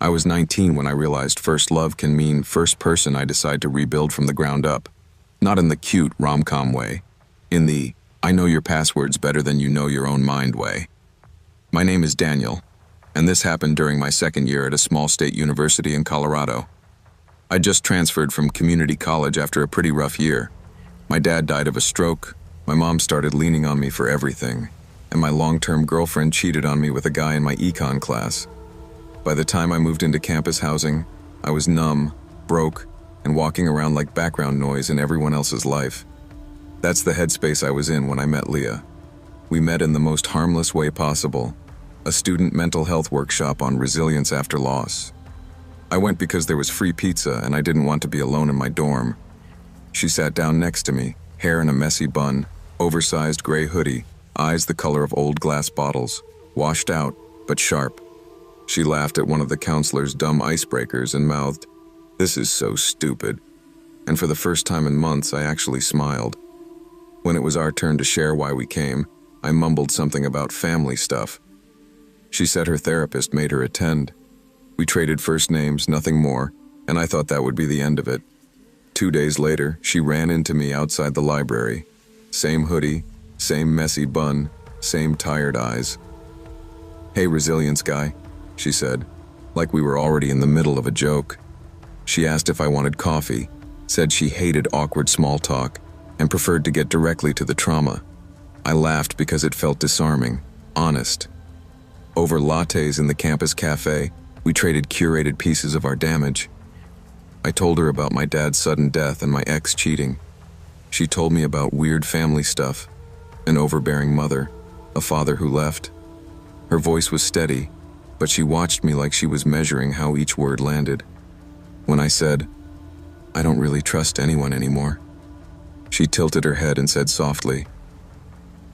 I was 19 when I realized first love can mean first person I decide to rebuild from the ground up. Not in the cute rom-com way. In the, I know your passwords better than you know your own mind way. My name is Daniel, and this happened during my second year at a small state university in Colorado. I just transferred from community college after a pretty rough year. My dad died of a stroke, my mom started leaning on me for everything, and my long-term girlfriend cheated on me with a guy in my econ class. By the time I moved into campus housing, I was numb, broke, and walking around like background noise in everyone else's life. That's the headspace I was in when I met Leah. We met in the most harmless way possible, a student mental health workshop on resilience after loss. I went because there was free pizza and I didn't want to be alone in my dorm. She sat down next to me, hair in a messy bun, oversized gray hoodie, eyes the color of old glass bottles, washed out, but sharp. She laughed at one of the counselor's dumb icebreakers and mouthed, "This is so stupid." And for the first time in months, I actually smiled. When it was our turn to share why we came, I mumbled something about family stuff. She said her therapist made her attend. We traded first names, nothing more, and I thought that would be the end of it. 2 days later, she ran into me outside the library. Same hoodie, same messy bun, same tired eyes. "Hey, resilience guy," she said, like we were already in the middle of a joke. She asked if I wanted coffee, said she hated awkward small talk, and preferred to get directly to the trauma. I laughed because it felt disarming, honest. Over lattes in the campus cafe, we traded curated pieces of our damage. I told her about my dad's sudden death and my ex cheating. She told me about weird family stuff, an overbearing mother, a father who left. Her voice was steady, but she watched me like she was measuring how each word landed. When I said, "I don't really trust anyone anymore," she tilted her head and said softly,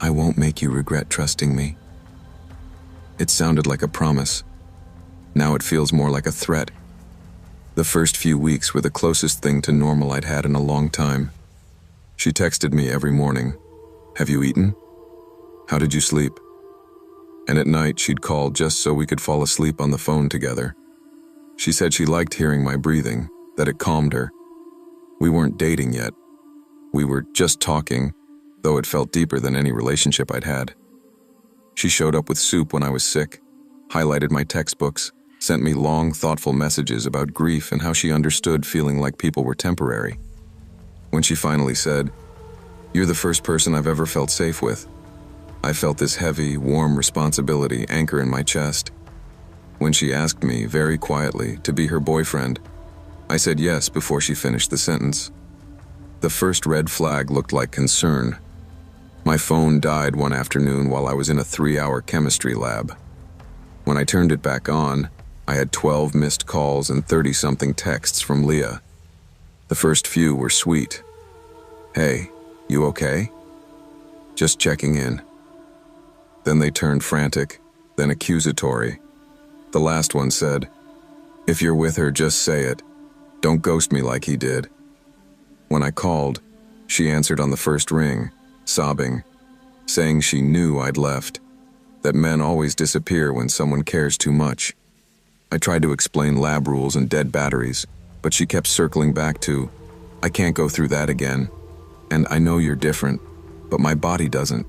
"I won't make you regret trusting me." It sounded like a promise. Now it feels more like a threat. The first few weeks were the closest thing to normal I'd had in a long time. She texted me every morning, "Have you eaten? How did you sleep?" And at night she'd call just so we could fall asleep on the phone together. She said she liked hearing my breathing, that it calmed her. We weren't dating yet. We were just talking, though it felt deeper than any relationship I'd had. She showed up with soup when I was sick, highlighted my textbooks, sent me long, thoughtful messages about grief and how she understood feeling like people were temporary. When she finally said, "You're the first person I've ever felt safe with," I felt this heavy, warm responsibility anchor in my chest. When she asked me, very quietly, to be her boyfriend, I said yes before she finished the sentence. The first red flag looked like concern. My phone died one afternoon while I was in a 3-hour chemistry lab. When I turned it back on, I had 12 missed calls and 30-something texts from Leah. The first few were sweet. "Hey, you okay? Just checking in." Then they turned frantic, then accusatory. The last one said, "If you're with her, just say it. Don't ghost me like he did." When I called, she answered on the first ring, sobbing, saying she knew I'd left, that men always disappear when someone cares too much. I tried to explain lab rules and dead batteries, but she kept circling back to, "I can't go through that again, and I know you're different, but my body doesn't."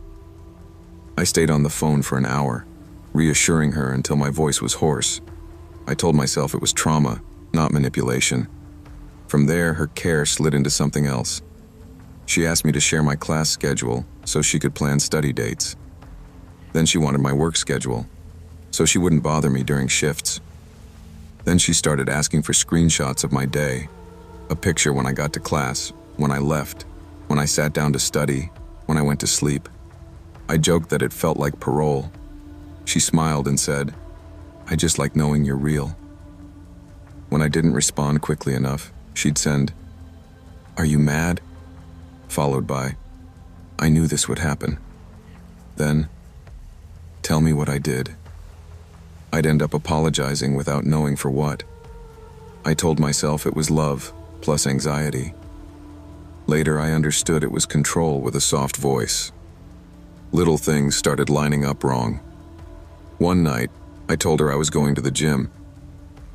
I stayed on the phone for an hour, reassuring her until my voice was hoarse. I told myself it was trauma, not manipulation. From there, her care slid into something else. She asked me to share my class schedule so she could plan study dates. Then she wanted my work schedule, so she wouldn't bother me during shifts. Then she started asking for screenshots of my day, a picture when I got to class, when I left, when I sat down to study, when I went to sleep. I joked that it felt like parole. She smiled and said, "I just like knowing you're real." When I didn't respond quickly enough, she'd send, "Are you mad?" followed by, "I knew this would happen." Then, "Tell me what I did." I'd end up apologizing without knowing for what. I told myself it was love, plus anxiety. Later, I understood it was control with a soft voice. Little things started lining up wrong. One night, I told her I was going to the gym.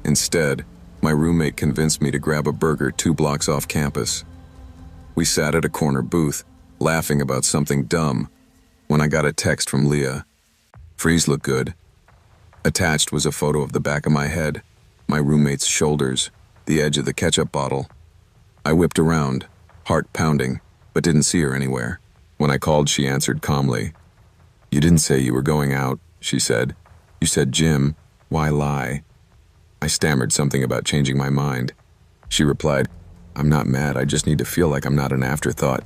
Instead, my roommate convinced me to grab a burger 2 blocks off campus. We sat at a corner booth, laughing about something dumb, when I got a text from Leah. "Freeze looked good." Attached was a photo of the back of my head, my roommate's shoulders, the edge of the ketchup bottle. I whipped around, heart pounding, but didn't see her anywhere. When I called, she answered calmly. "You didn't say you were going out," she said. "You said gym. Why lie?" I stammered something about changing my mind. She replied, "I'm not mad, I just need to feel like I'm not an afterthought."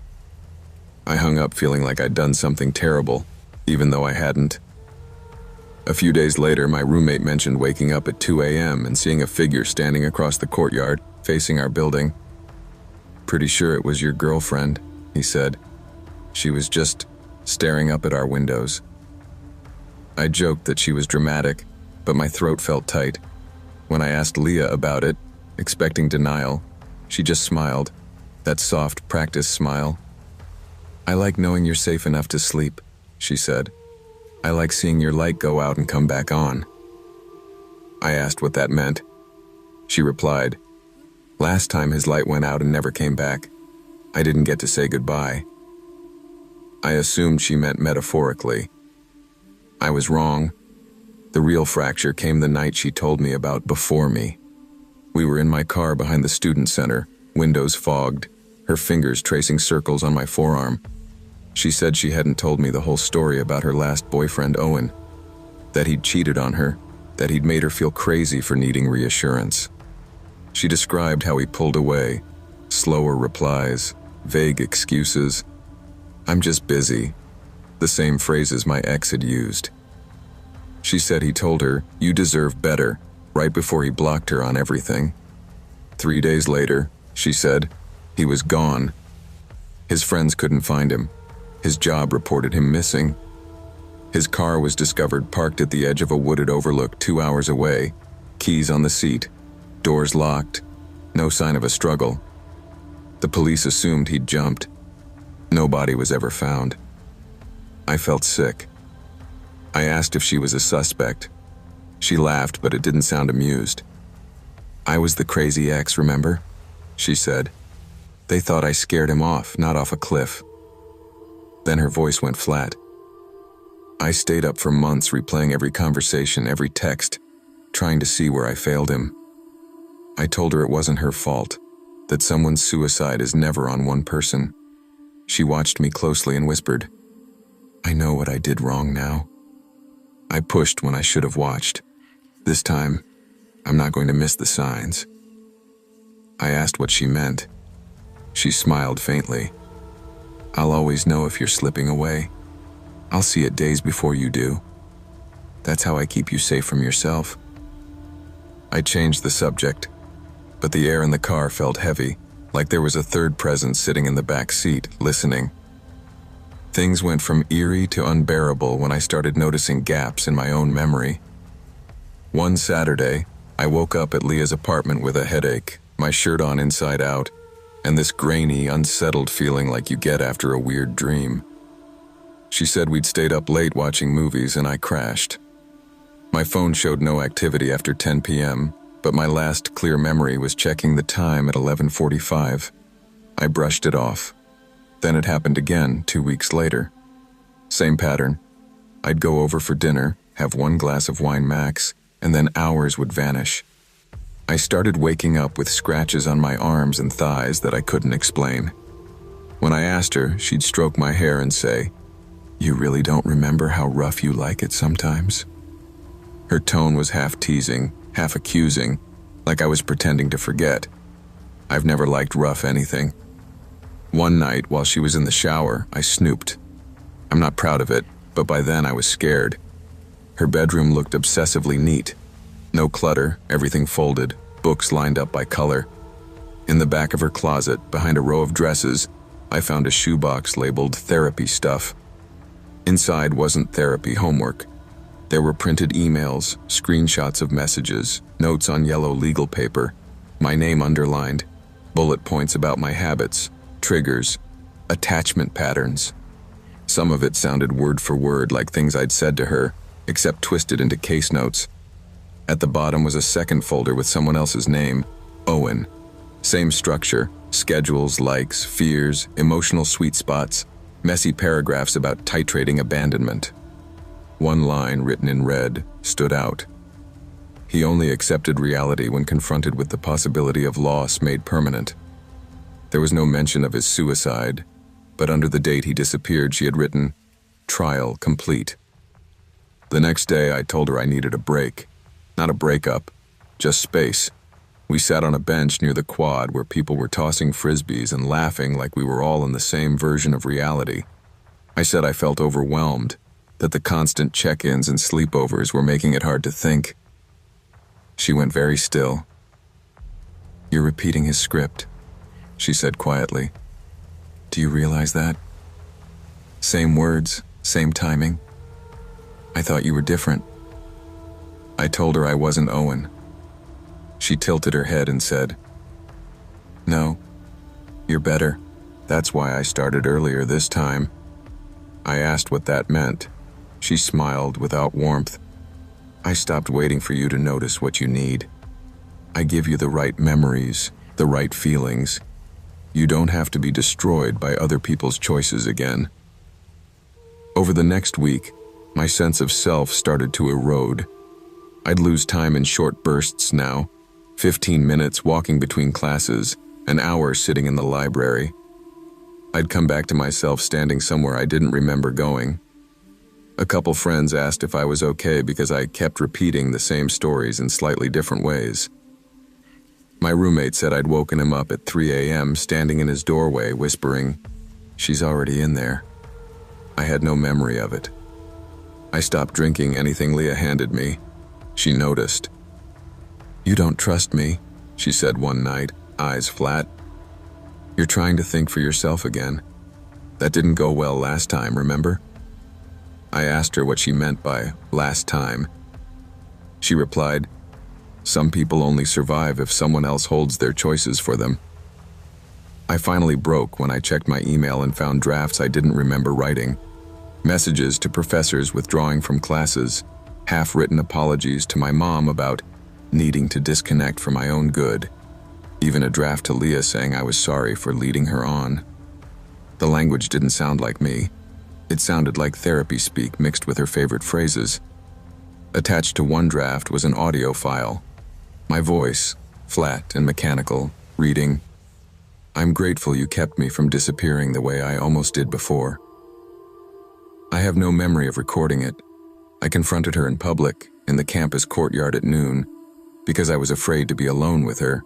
I hung up feeling like I'd done something terrible, even though I hadn't. A few days later, my roommate mentioned waking up at 2 a.m. and seeing a figure standing across the courtyard, facing our building. "Pretty sure it was your girlfriend," he said. "She was just staring up at our windows." I joked that she was dramatic, but my throat felt tight. When I asked Leah about it, expecting denial, she just smiled, that soft practice smile. "I like knowing you're safe enough to sleep," she said. "I like seeing your light go out and come back on." I asked what that meant. She replied, "Last time his light went out and never came back. I didn't get to say goodbye." I assumed she meant metaphorically. I was wrong. The real fracture came the night she told me about before me. We were in my car behind the student center, windows fogged, her fingers tracing circles on my forearm. She said she hadn't told me the whole story about her last boyfriend, Owen, that he'd cheated on her, that he'd made her feel crazy for needing reassurance. She described how he pulled away, slower replies, vague excuses. "I'm just busy," the same phrases my ex had used. She said he told her, "You deserve better," right before he blocked her on everything. 3 days later, she said, he was gone. His friends couldn't find him. His job reported him missing. His car was discovered parked at the edge of a wooded overlook 2 hours away, keys on the seat, doors locked, no sign of a struggle. The police assumed he'd jumped. No body was ever found. I felt sick. I asked if she was a suspect. She laughed, but it didn't sound amused. "I was the crazy ex, remember?" she said. "They thought I scared him off, not off a cliff." Then her voice went flat. I stayed up for months replaying every conversation, every text, trying to see where I failed him. I told her it wasn't her fault, that someone's suicide is never on one person. She watched me closely and whispered, "I know what I did wrong now." I pushed when I should have watched. This time, I'm not going to miss the signs. I asked what she meant. She smiled faintly. "I'll always know if you're slipping away. I'll see it days before you do. That's how I keep you safe from yourself." I changed the subject, but the air in the car felt heavy, like there was a third presence sitting in the back seat, listening. Things went from eerie to unbearable when I started noticing gaps in my own memory. One Saturday, I woke up at Leah's apartment with a headache, my shirt on inside out, and this grainy, unsettled feeling like you get after a weird dream. She said we'd stayed up late watching movies and I crashed. My phone showed no activity after 10 p.m., but my last clear memory was checking the time at 11:45. I brushed it off. Then it happened again 2 weeks later. Same pattern. I'd go over for dinner, have 1 glass of wine max, and then hours would vanish. I started waking up with scratches on my arms and thighs that I couldn't explain. When I asked her, she'd stroke my hair and say, "You really don't remember how rough you like it sometimes?" Her tone was half teasing, half accusing, like I was pretending to forget. I've never liked rough anything. One night, while she was in the shower, I snooped. I'm not proud of it, but by then I was scared. Her bedroom looked obsessively neat. No clutter, everything folded, books lined up by color. In the back of her closet, behind a row of dresses, I found a shoebox labeled therapy stuff. Inside wasn't therapy homework. There were printed emails, screenshots of messages, notes on yellow legal paper, my name underlined, bullet points about my habits, triggers, attachment patterns. Some of it sounded word for word like things I'd said to her, except twisted into case notes. At the bottom was a second folder with someone else's name, Owen. Same structure, schedules, likes, fears, emotional sweet spots, messy paragraphs about titrating abandonment. One line written in red stood out. He only accepted reality when confronted with the possibility of loss made permanent. There was no mention of his suicide, but under the date he disappeared, she had written, "Trial complete." The next day, I told her I needed a break. Not a breakup, just space. We sat on a bench near the quad where people were tossing frisbees and laughing like we were all in the same version of reality. I said I felt overwhelmed, that the constant check-ins and sleepovers were making it hard to think. She went very still. "You're repeating his script," she said quietly. "Do you realize that? Same words, same timing. I thought you were different." I told her I wasn't Owen. She tilted her head and said, "No, you're better. That's why I started earlier this time." I asked what that meant. She smiled without warmth. "I stopped waiting for you to notice what you need. I give you the right memories, the right feelings. You don't have to be destroyed by other people's choices again." Over the next week, my sense of self started to erode. I'd lose time in short bursts now, 15 minutes walking between classes, an hour sitting in the library. I'd come back to myself standing somewhere I didn't remember going. A couple friends asked if I was okay because I kept repeating the same stories in slightly different ways. My roommate said I'd woken him up at 3 a.m. standing in his doorway whispering, "She's already in there." I had no memory of it. I stopped drinking anything Leah handed me. She noticed. "You don't trust me," she said one night, eyes flat. "You're trying to think for yourself again. That didn't go well last time, remember?" I asked her what she meant by last time. She replied, "Some people only survive if someone else holds their choices for them." I finally broke when I checked my email and found drafts I didn't remember writing. Messages to professors withdrawing from classes, half-written apologies to my mom about needing to disconnect for my own good, even a draft to Leah saying I was sorry for leading her on. The language didn't sound like me. It sounded like therapy speak mixed with her favorite phrases. Attached to one draft was an audio file. My voice, flat and mechanical, reading, "I'm grateful you kept me from disappearing the way I almost did before." I have no memory of recording it. I confronted her in public, in the campus courtyard at noon, because I was afraid to be alone with her.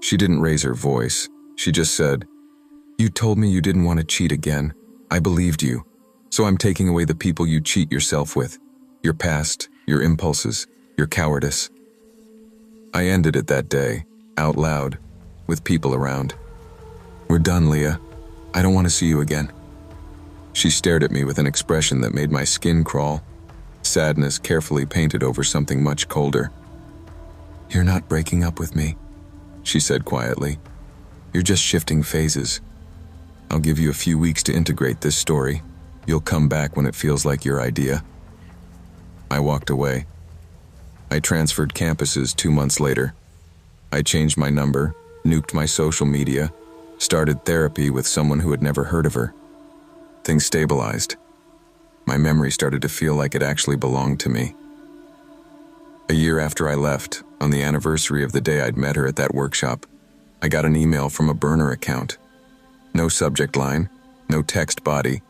She didn't raise her voice. She just said, "You told me you didn't want to cheat again. I believed you. So I'm taking away the people you cheat yourself with. Your past, your impulses, your cowardice." I ended it that day, out loud, with people around. "We're done, Leah. I don't want to see you again." She stared at me with an expression that made my skin crawl, sadness carefully painted over something much colder. "You're not breaking up with me," she said quietly. "You're just shifting phases. I'll give you a few weeks to integrate this story. You'll come back when it feels like your idea." I walked away. I transferred campuses 2 months later. I changed my number, nuked my social media, started therapy with someone who had never heard of her. Things stabilized. My memory started to feel like it actually belonged to me. A year after I left, on the anniversary of the day I'd met her at that workshop, I got an email from a burner account. No subject line, no text body,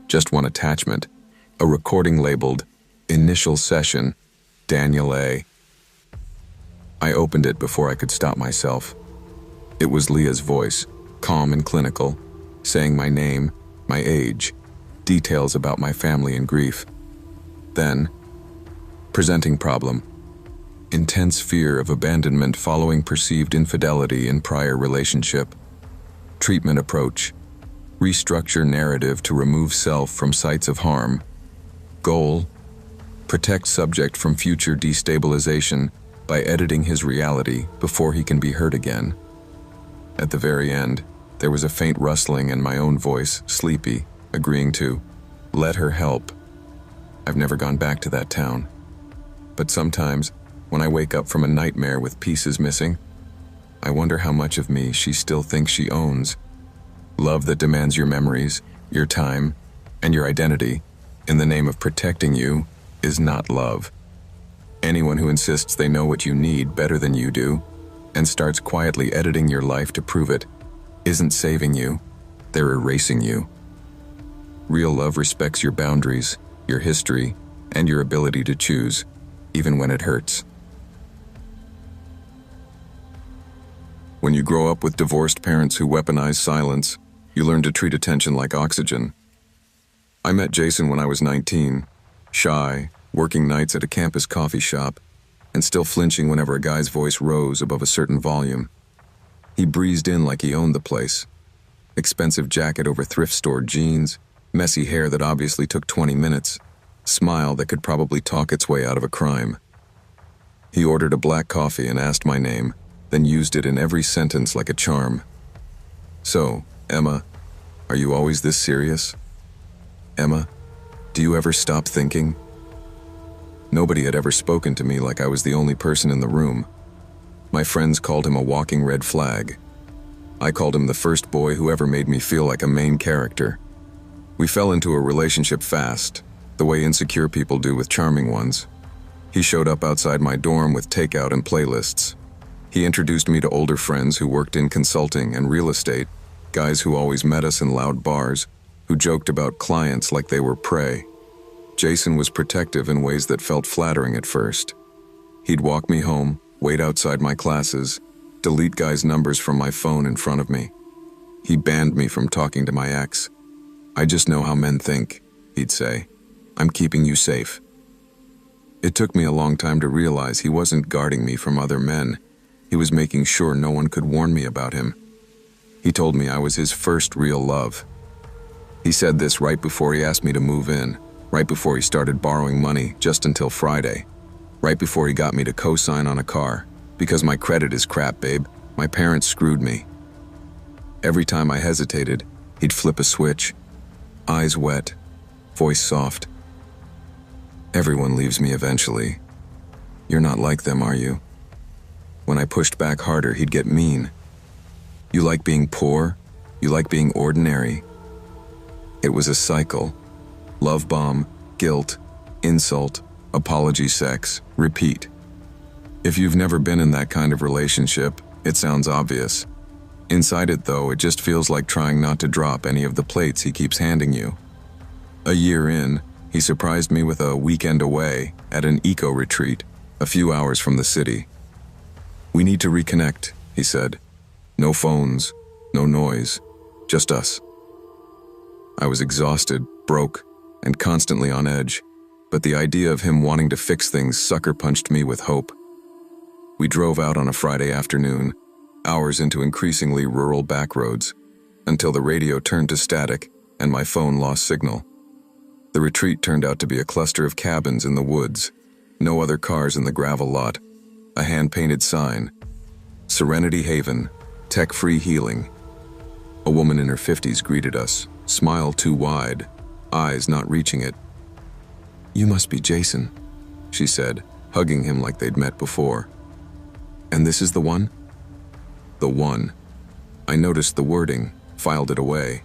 just one attachment, a recording labeled, "Initial Session, Daniel A." I opened it before I could stop myself. It was Leah's voice, calm and clinical, saying my name, my age, details about my family and grief. Then, presenting problem, intense fear of abandonment following perceived infidelity in prior relationship. Treatment approach, restructure narrative to remove self from sites of harm. Goal, protect subject from future destabilization by editing his reality before he can be hurt again. At the very end, there was a faint rustling and my own voice, sleepy, agreeing to, "Let her help." I've never gone back to that town. But sometimes, When I wake up from a nightmare with pieces missing, I wonder how much of me she still thinks she owns. Love that demands your memories, your time, and your identity in the name of protecting you is not love. Anyone who insists they know what you need better than you do and starts quietly editing your life to prove it isn't saving you, they're erasing you. Real love respects your boundaries, your history, and your ability to choose, even when it hurts. When you grow up with divorced parents who weaponize silence, you learn to treat attention like oxygen. I met Jason when I was 19, shy, working nights at a campus coffee shop, and still flinching whenever a guy's voice rose above a certain volume. He breezed in like he owned the place. Expensive jacket over thrift store jeans, messy hair that obviously took 20 minutes, smile that could probably talk its way out of a crime. He ordered a black coffee and asked my name, then used it in every sentence like a charm. "So, Emma, are you always this serious? Emma, do you ever stop thinking?" Nobody had ever spoken to me like I was the only person in the room. My friends called him a walking red flag. I called him the first boy who ever made me feel like a main character. We fell into a relationship fast, the way insecure people do with charming ones. He showed up outside my dorm with takeout and playlists. He introduced me to older friends who worked in consulting and real estate, guys who always met us in loud bars, who joked about clients like they were prey. Jason was protective in ways that felt flattering at first. He'd walk me home, wait outside my classes, delete guys' numbers from my phone in front of me. He banned me from talking to my ex. "I just know how men think," he'd say. "I'm keeping you safe." It took me a long time to realize he wasn't guarding me from other men. He was making sure no one could warn me about him. He told me I was his first real love. He said this right before he asked me to move in, right before he started borrowing money just until Friday, right before he got me to co-sign on a car, because my credit is crap, babe. My parents screwed me. Every time I hesitated, he'd flip a switch, eyes wet, voice soft. "Everyone leaves me eventually. You're not like them, are you?" When I pushed back harder, he'd get mean. "You like being poor? You like being ordinary?" It was a cycle. Love bomb, guilt, insult, apology sex, repeat. If you've never been in that kind of relationship, it sounds obvious. Inside it, though, it just feels like trying not to drop any of the plates he keeps handing you. A year in, he surprised me with a weekend away at an eco-retreat, a few hours from the city. "We need to reconnect," he said. "No phones, no noise, just us." I was exhausted, broke, and constantly on edge, but the idea of him wanting to fix things sucker-punched me with hope. We drove out on a Friday afternoon, hours into increasingly rural backroads, until the radio turned to static and my phone lost signal. The retreat turned out to be a cluster of cabins in the woods, no other cars in the gravel lot, a hand-painted sign, "Serenity Haven, Tech-Free Healing." A woman in her 50s greeted us, smile too wide, eyes not reaching it. "You must be Jason," she said, hugging him like they'd met before. "And this is the one?" The one. I noticed the wording, filed it away.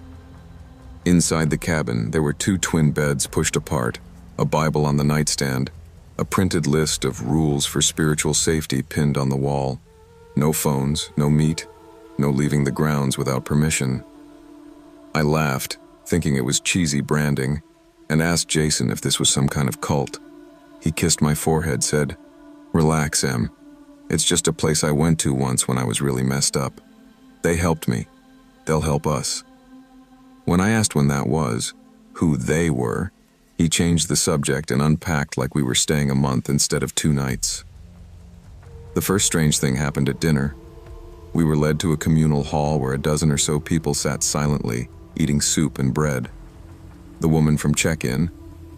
Inside the cabin, there were 2 twin beds pushed apart, a Bible on the nightstand, a printed list of rules for spiritual safety pinned on the wall. No phones, no meat, no leaving the grounds without permission. I laughed, thinking it was cheesy branding, and asked Jason if this was some kind of cult. He kissed my forehead, said, "Relax, Em. It's just a place I went to once when I was really messed up. They helped me. They'll help us." When I asked when that was, who they were, he changed the subject and unpacked like we were staying a month instead of 2 nights. The first strange thing happened at dinner. We were led to a communal hall where a dozen or so people sat silently, eating soup and bread. The woman from check-in,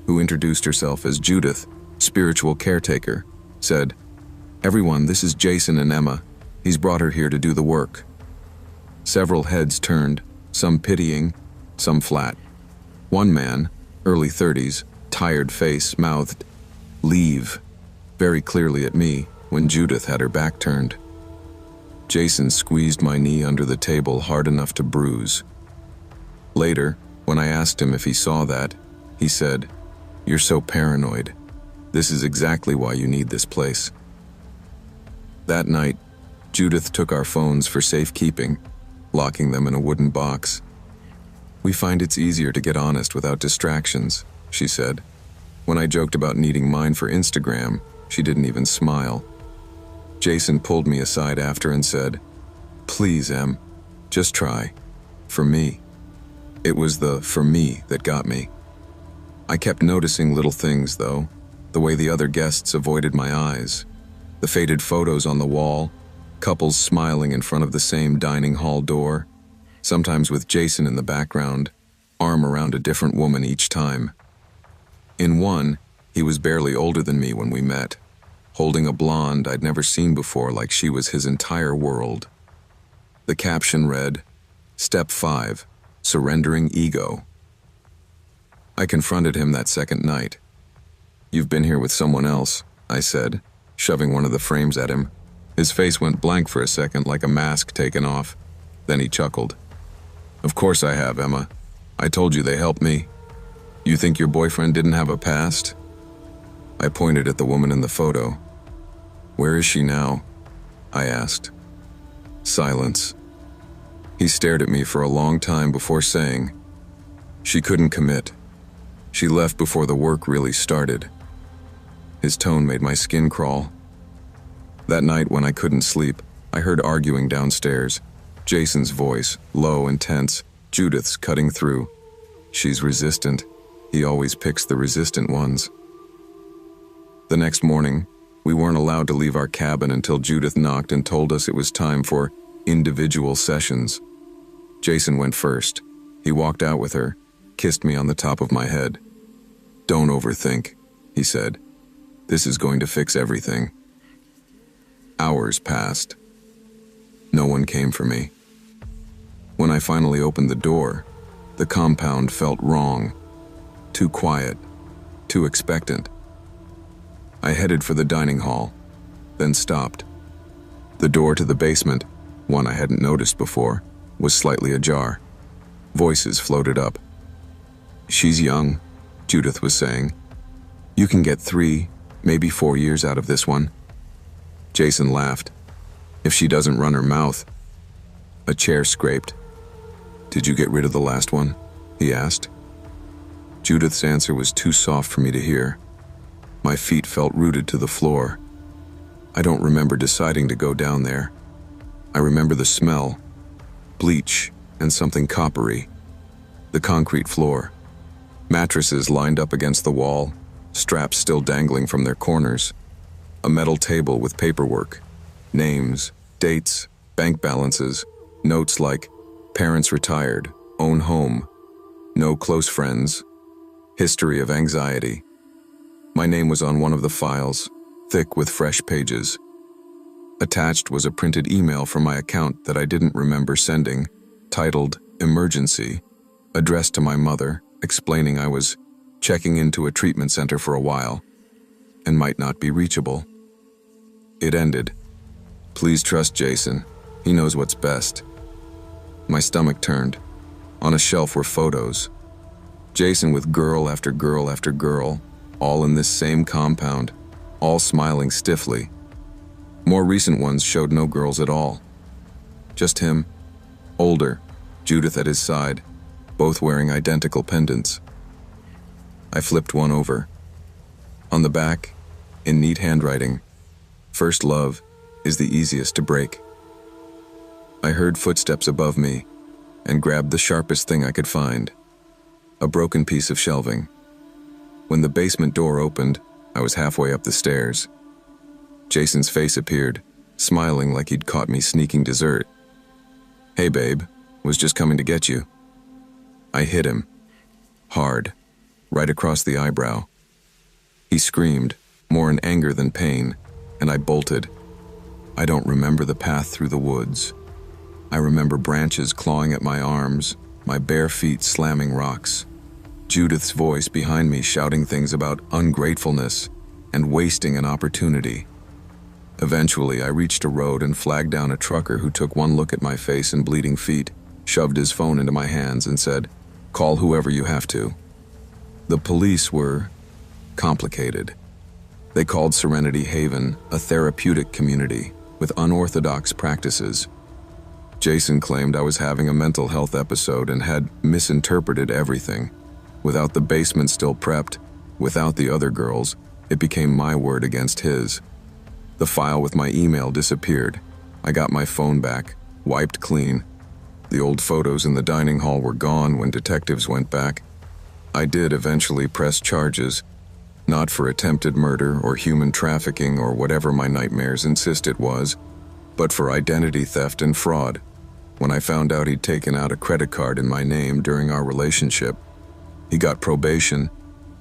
who introduced herself as Judith, spiritual caretaker, said, "Everyone, this is Jason and Emma. He's brought her here to do the work." Several heads turned, some pitying, some flat. One man, early 30s, tired face, mouthed, "Leave," very clearly at me, when Judith had her back turned. Jason squeezed my knee under the table hard enough to bruise. Later, when I asked him if he saw that, he said, "You're so paranoid. This is exactly why you need this place." That night, Judith took our phones for safekeeping, locking them in a wooden box. "We find it's easier to get honest without distractions," she said. When I joked about needing mine for Instagram, she didn't even smile. Jason pulled me aside after and said, "Please, Em, just try. For me." It was the "for me" that got me. I kept noticing little things, though, the way the other guests avoided my eyes, the faded photos on the wall, couples smiling in front of the same dining hall door, sometimes with Jason in the background, arm around a different woman each time. In one, he was barely older than me when we met, holding a blonde I'd never seen before like she was his entire world. The caption read, "Step 5, Surrendering Ego." I confronted him that second night. "You've been here with someone else," I said, shoving one of the frames at him. His face went blank for a second like a mask taken off. Then he chuckled. "Of course I have, Emma. I told you they helped me. You think your boyfriend didn't have a past?" I pointed at the woman in the photo. "Where is she now?" I asked. Silence. He stared at me for a long time before saying, "She couldn't commit. She left before the work really started." His tone made my skin crawl. That night when I couldn't sleep, I heard arguing downstairs. Jason's voice, low and tense, Judith's cutting through. "She's resistant. He always picks the resistant ones." The next morning, we weren't allowed to leave our cabin until Judith knocked and told us it was time for individual sessions. Jason went first. He walked out with her, kissed me on the top of my head. "Don't overthink," he said. "This is going to fix everything." Hours passed. No one came for me. When I finally opened the door, the compound felt wrong. Too quiet, too expectant. I headed for the dining hall, then stopped. The door to the basement, one I hadn't noticed before, was slightly ajar. Voices floated up. "She's young," Judith was saying. "You can get 3, maybe 4 years out of this one." Jason laughed. "If she doesn't run her mouth." A chair scraped. "Did you get rid of the last one?" he asked. Judith's answer was too soft for me to hear. My feet felt rooted to the floor. I don't remember deciding to go down there. I remember the smell, bleach and something coppery. The concrete floor. Mattresses lined up against the wall, straps still dangling from their corners. A metal table with paperwork, names, dates, bank balances, notes like "parents retired, own home, no close friends, history of anxiety." My name was on one of the files, thick with fresh pages. Attached was a printed email from my account that I didn't remember sending, titled "Emergency," addressed to my mother, explaining I was checking into a treatment center for a while and might not be reachable. It ended, "Please trust Jason. He knows what's best." My stomach turned. On a shelf were photos. Jason with girl after girl after girl, all in this same compound, all smiling stiffly. More recent ones showed no girls at all. Just him, older, Judith at his side, both wearing identical pendants. I flipped one over. On the back, in neat handwriting, "First love is the easiest to break." I heard footsteps above me and grabbed the sharpest thing I could find, a broken piece of shelving. When the basement door opened, I was halfway up the stairs. Jason's face appeared, smiling like he'd caught me sneaking dessert. "Hey babe, was just coming to get you." I hit him, hard, right across the eyebrow. He screamed, more in anger than pain, and I bolted. I don't remember the path through the woods. I remember branches clawing at my arms, my bare feet slamming rocks. Judith's voice behind me shouting things about ungratefulness and wasting an opportunity. Eventually, I reached a road and flagged down a trucker who took one look at my face and bleeding feet, shoved his phone into my hands and said, "Call whoever you have to." The police were complicated. They called Serenity Haven a therapeutic community with unorthodox practices. Jason claimed I was having a mental health episode and had misinterpreted everything. Without the basement still prepped, without the other girls, it became my word against his. The file with my email disappeared. I got my phone back, wiped clean. The old photos in the dining hall were gone when detectives went back. I did eventually press charges, not for attempted murder or human trafficking or whatever my nightmares insist it was, but for identity theft and fraud. When I found out he'd taken out a credit card in my name during our relationship, he got probation.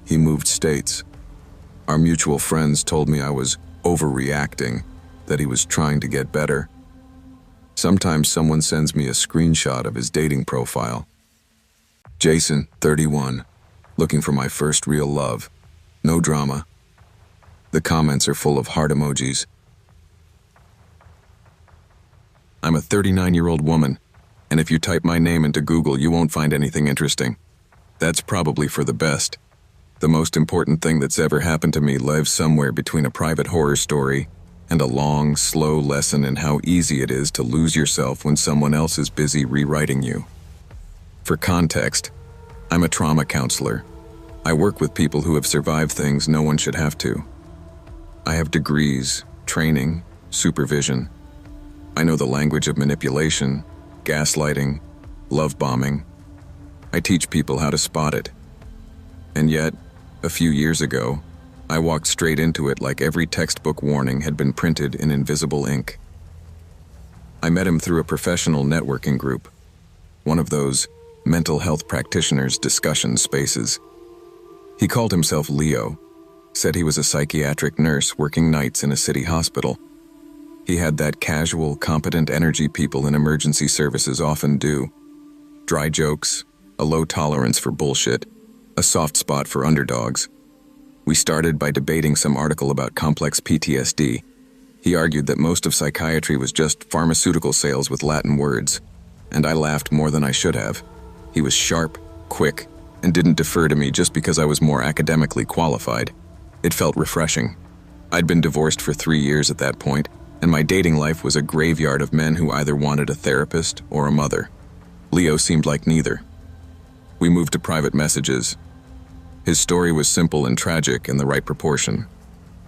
He moved states. Our mutual friends told me I was overreacting, that he was trying to get better. Sometimes someone sends me a screenshot of his dating profile. Jason, 31, looking for my first real love. No drama. The comments are full of heart emojis. I'm a 39-year-old woman, and if you type my name into Google, you won't find anything interesting. That's probably for the best. The most important thing that's ever happened to me lives somewhere between a private horror story and a long, slow lesson in how easy it is to lose yourself when someone else is busy rewriting you. For context, I'm a trauma counselor. I work with people who have survived things no one should have to. I have degrees, training, supervision. I know the language of manipulation, gaslighting, love bombing. I teach people how to spot it. And yet, a few years ago, I walked straight into it like every textbook warning had been printed in invisible ink. I met him through a professional networking group, one of those mental health practitioners' discussion spaces. He called himself Leo, said he was a psychiatric nurse working nights in a city hospital. He had that casual, competent energy people in emergency services often do. Dry jokes, a low tolerance for bullshit, a soft spot for underdogs. We started by debating some article about complex PTSD. He argued that most of psychiatry was just pharmaceutical sales with Latin words, and I laughed more than I should have. He was sharp, quick, and didn't defer to me just because I was more academically qualified. It felt refreshing. I'd been divorced for 3 years at that point, and my dating life was a graveyard of men who either wanted a therapist or a mother. Leo seemed like neither. We moved to private messages. His story was simple and tragic in the right proportion.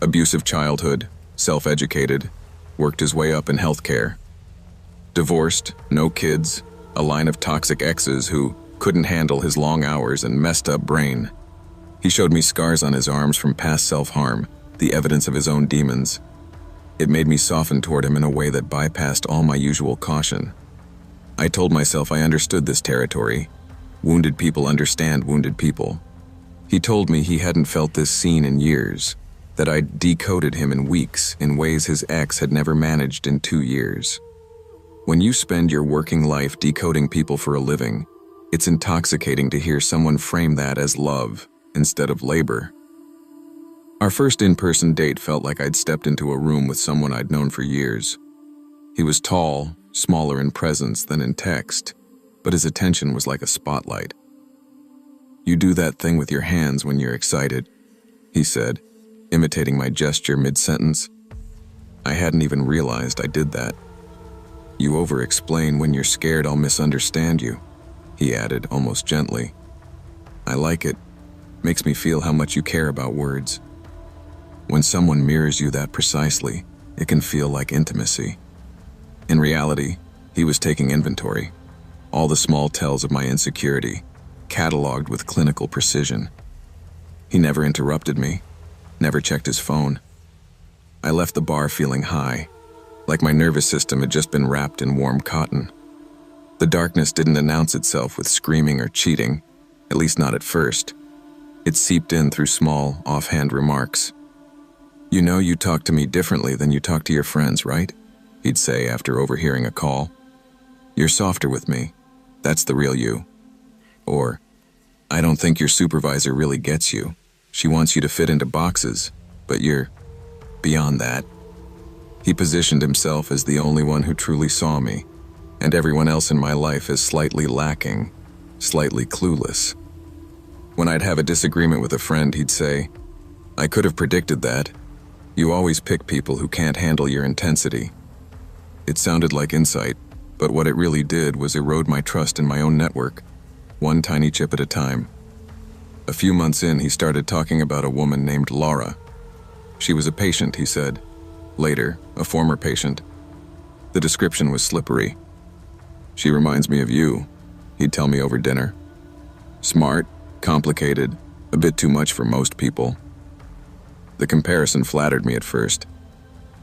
Abusive childhood, self-educated, worked his way up in healthcare. Divorced, no kids, a line of toxic exes who couldn't handle his long hours and messed up brain. He showed me scars on his arms from past self-harm, the evidence of his own demons. It made me soften toward him in a way that bypassed all my usual caution. I told myself I understood this territory. Wounded people understand wounded people. He told me he hadn't felt this seen in years, that I'd decoded him in weeks in ways his ex had never managed in 2 years. When you spend your working life decoding people for a living, it's intoxicating to hear someone frame that as love instead of labor. Our first in-person date felt like I'd stepped into a room with someone I'd known for years. He was tall, smaller in presence than in text, but his attention was like a spotlight. "You do that thing with your hands when you're excited," he said, imitating my gesture mid-sentence. I hadn't even realized I did that. "You over-explain when you're scared I'll misunderstand you," he added almost gently. "I like it. Makes me feel how much you care about words." When someone mirrors you that precisely, it can feel like intimacy. In reality, he was taking inventory. All the small tells of my insecurity, cataloged with clinical precision. He never interrupted me, never checked his phone. I left the bar feeling high, like my nervous system had just been wrapped in warm cotton. The darkness didn't announce itself with screaming or cheating, at least not at first. It seeped in through small, offhand remarks. "You know you talk to me differently than you talk to your friends, right?" he'd say after overhearing a call. "You're softer with me. That's the real you." Or, "I don't think your supervisor really gets you. She wants you to fit into boxes, but you're beyond that." He positioned himself as the only one who truly saw me, and everyone else in my life as slightly lacking, slightly clueless. When I'd have a disagreement with a friend, he'd say, "I could have predicted that. You always pick people who can't handle your intensity." It sounded like insight, but what it really did was erode my trust in my own network, one tiny chip at a time. A few months in, he started talking about a woman named Laura. She was a patient, he said. Later, a former patient. The description was slippery. "She reminds me of you," he'd tell me over dinner. Smart, complicated, a bit too much for most people. The comparison flattered me at first.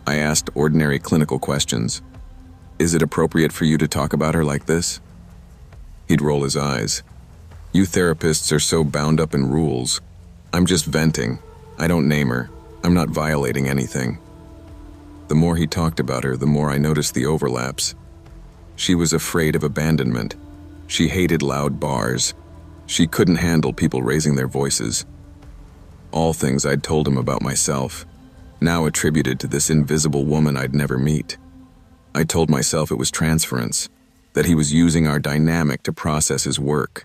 I asked ordinary clinical questions. "Is it appropriate for you to talk about her like this?" He'd roll his eyes. "You therapists are so bound up in rules. I'm just venting. I don't name her. I'm not violating anything." The more he talked about her, the more I noticed the overlaps. She was afraid of abandonment. She hated loud bars. She couldn't handle people raising their voices. All things I'd told him about myself, now attributed to this invisible woman I'd never meet. I told myself it was transference, that he was using our dynamic to process his work.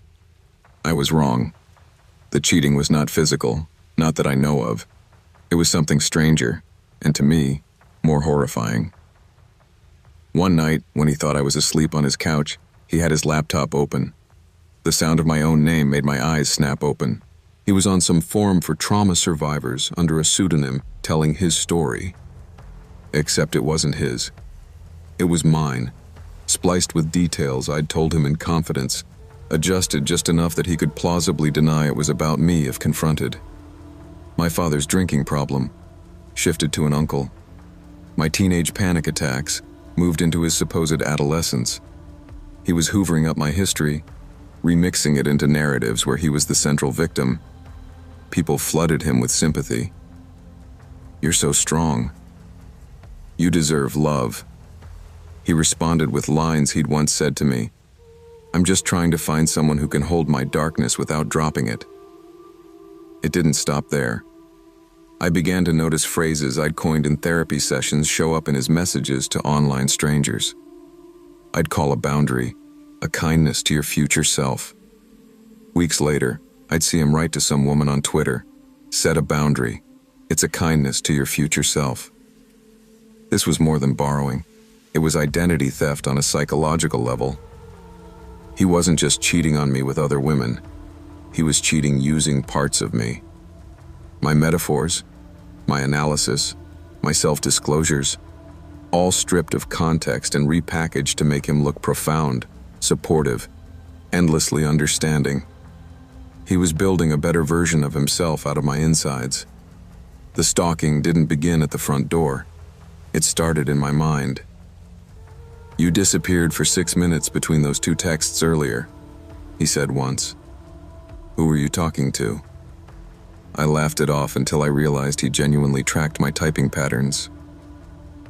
I was wrong. The cheating was not physical, not that I know of. It was something stranger, and to me, more horrifying. One night, when he thought I was asleep on his couch, he had his laptop open. The sound of my own name made my eyes snap open. He was on some forum for trauma survivors under a pseudonym telling his story. Except it wasn't his. It was mine, spliced with details I'd told him in confidence, adjusted just enough that he could plausibly deny it was about me if confronted. My father's drinking problem shifted to an uncle. My teenage panic attacks moved into his supposed adolescence. He was hoovering up my history, remixing it into narratives where he was the central victim. People flooded him with sympathy. "You're so strong. You deserve love." He responded with lines he'd once said to me. "I'm just trying to find someone who can hold my darkness without dropping it." It didn't stop there. I began to notice phrases I'd coined in therapy sessions show up in his messages to online strangers. I'd call a boundary, a kindness to your future self. Weeks later, I'd see him write to some woman on Twitter, "Set a boundary. It's a kindness to your future self." This was more than borrowing. It was identity theft on a psychological level. He wasn't just cheating on me with other women. He was cheating using parts of me. My metaphors, my analysis, my self-disclosures, all stripped of context and repackaged to make him look profound, supportive, endlessly understanding. He was building a better version of himself out of my insides. The stalking didn't begin at the front door. It started in my mind. "You disappeared for 6 minutes between those 2 texts earlier," he said once. "Who were you talking to?" I laughed it off until I realized he genuinely tracked my typing patterns.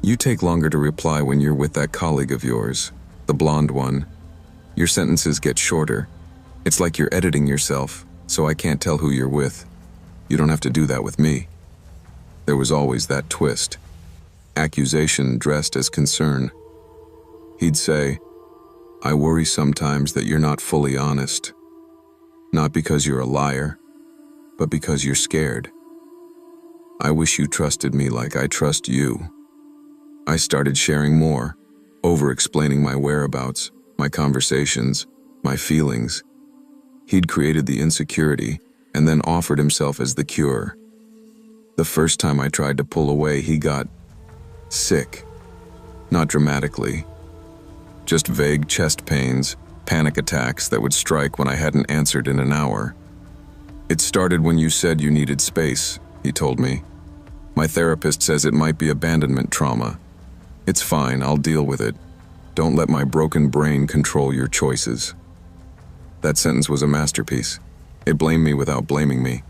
"You take longer to reply when you're with that colleague of yours, the blonde one. Your sentences get shorter. It's like you're editing yourself, so I can't tell who you're with. You don't have to do that with me." There was always that twist. Accusation dressed as concern. He'd say, "I worry sometimes that you're not fully honest. Not because you're a liar, but because you're scared. I wish you trusted me like I trust you." I started sharing more, over-explaining my whereabouts, my conversations, my feelings. He'd created the insecurity and then offered himself as the cure. The first time I tried to pull away, he got sick. Not dramatically. Just vague chest pains, panic attacks that would strike when I hadn't answered in an hour. "It started when you said you needed space," he told me. "My therapist says it might be abandonment trauma. It's fine, I'll deal with it. Don't let my broken brain control your choices." That sentence was a masterpiece. It blamed me without blaming me.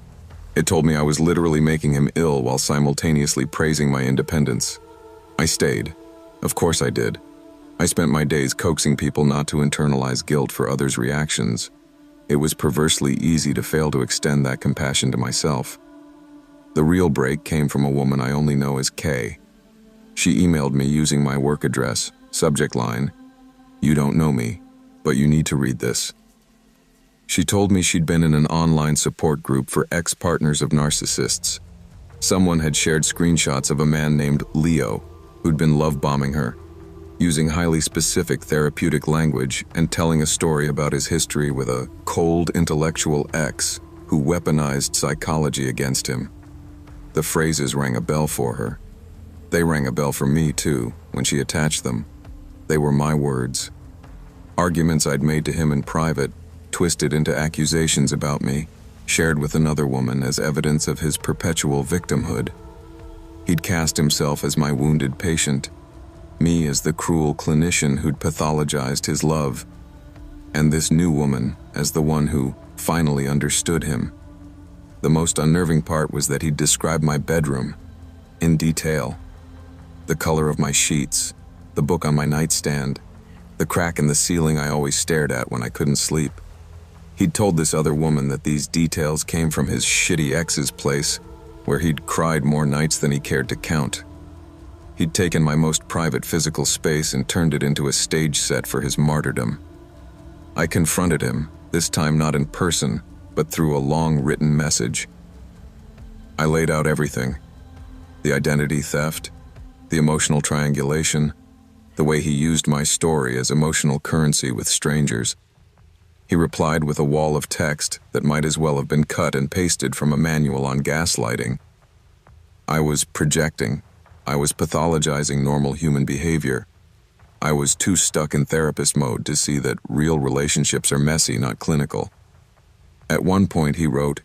It told me I was literally making him ill while simultaneously praising my independence. I stayed. Of course I did. I spent my days coaxing people not to internalize guilt for others' reactions. It was perversely easy to fail to extend that compassion to myself. The real break came from a woman I only know as Kay. She emailed me using my work address, subject line, "You don't know me, but you need to read this." She told me she'd been in an online support group for ex-partners of narcissists. Someone had shared screenshots of a man named Leo who'd been love-bombing her, using highly specific therapeutic language and telling a story about his history with a cold intellectual ex who weaponized psychology against him. The phrases rang a bell for her. They rang a bell for me too, when she attached them. They were my words. Arguments I'd made to him in private, twisted into accusations about me, shared with another woman as evidence of his perpetual victimhood. He'd cast himself as my wounded patient, me as the cruel clinician who'd pathologized his love, and this new woman as the one who finally understood him. The most unnerving part was that he'd described my bedroom in detail. The color of my sheets, the book on my nightstand, the crack in the ceiling I always stared at when I couldn't sleep. He'd told this other woman that these details came from his shitty ex's place, where he'd cried more nights than he cared to count. He'd taken my most private physical space and turned it into a stage set for his martyrdom. I confronted him, this time not in person, but through a long written message. I laid out everything: the identity theft, the emotional triangulation, the way he used my story as emotional currency with strangers. He replied with a wall of text that might as well have been cut and pasted from a manual on gaslighting. I was projecting. I was pathologizing normal human behavior. I was too stuck in therapist mode to see that real relationships are messy, not clinical. At one point he wrote,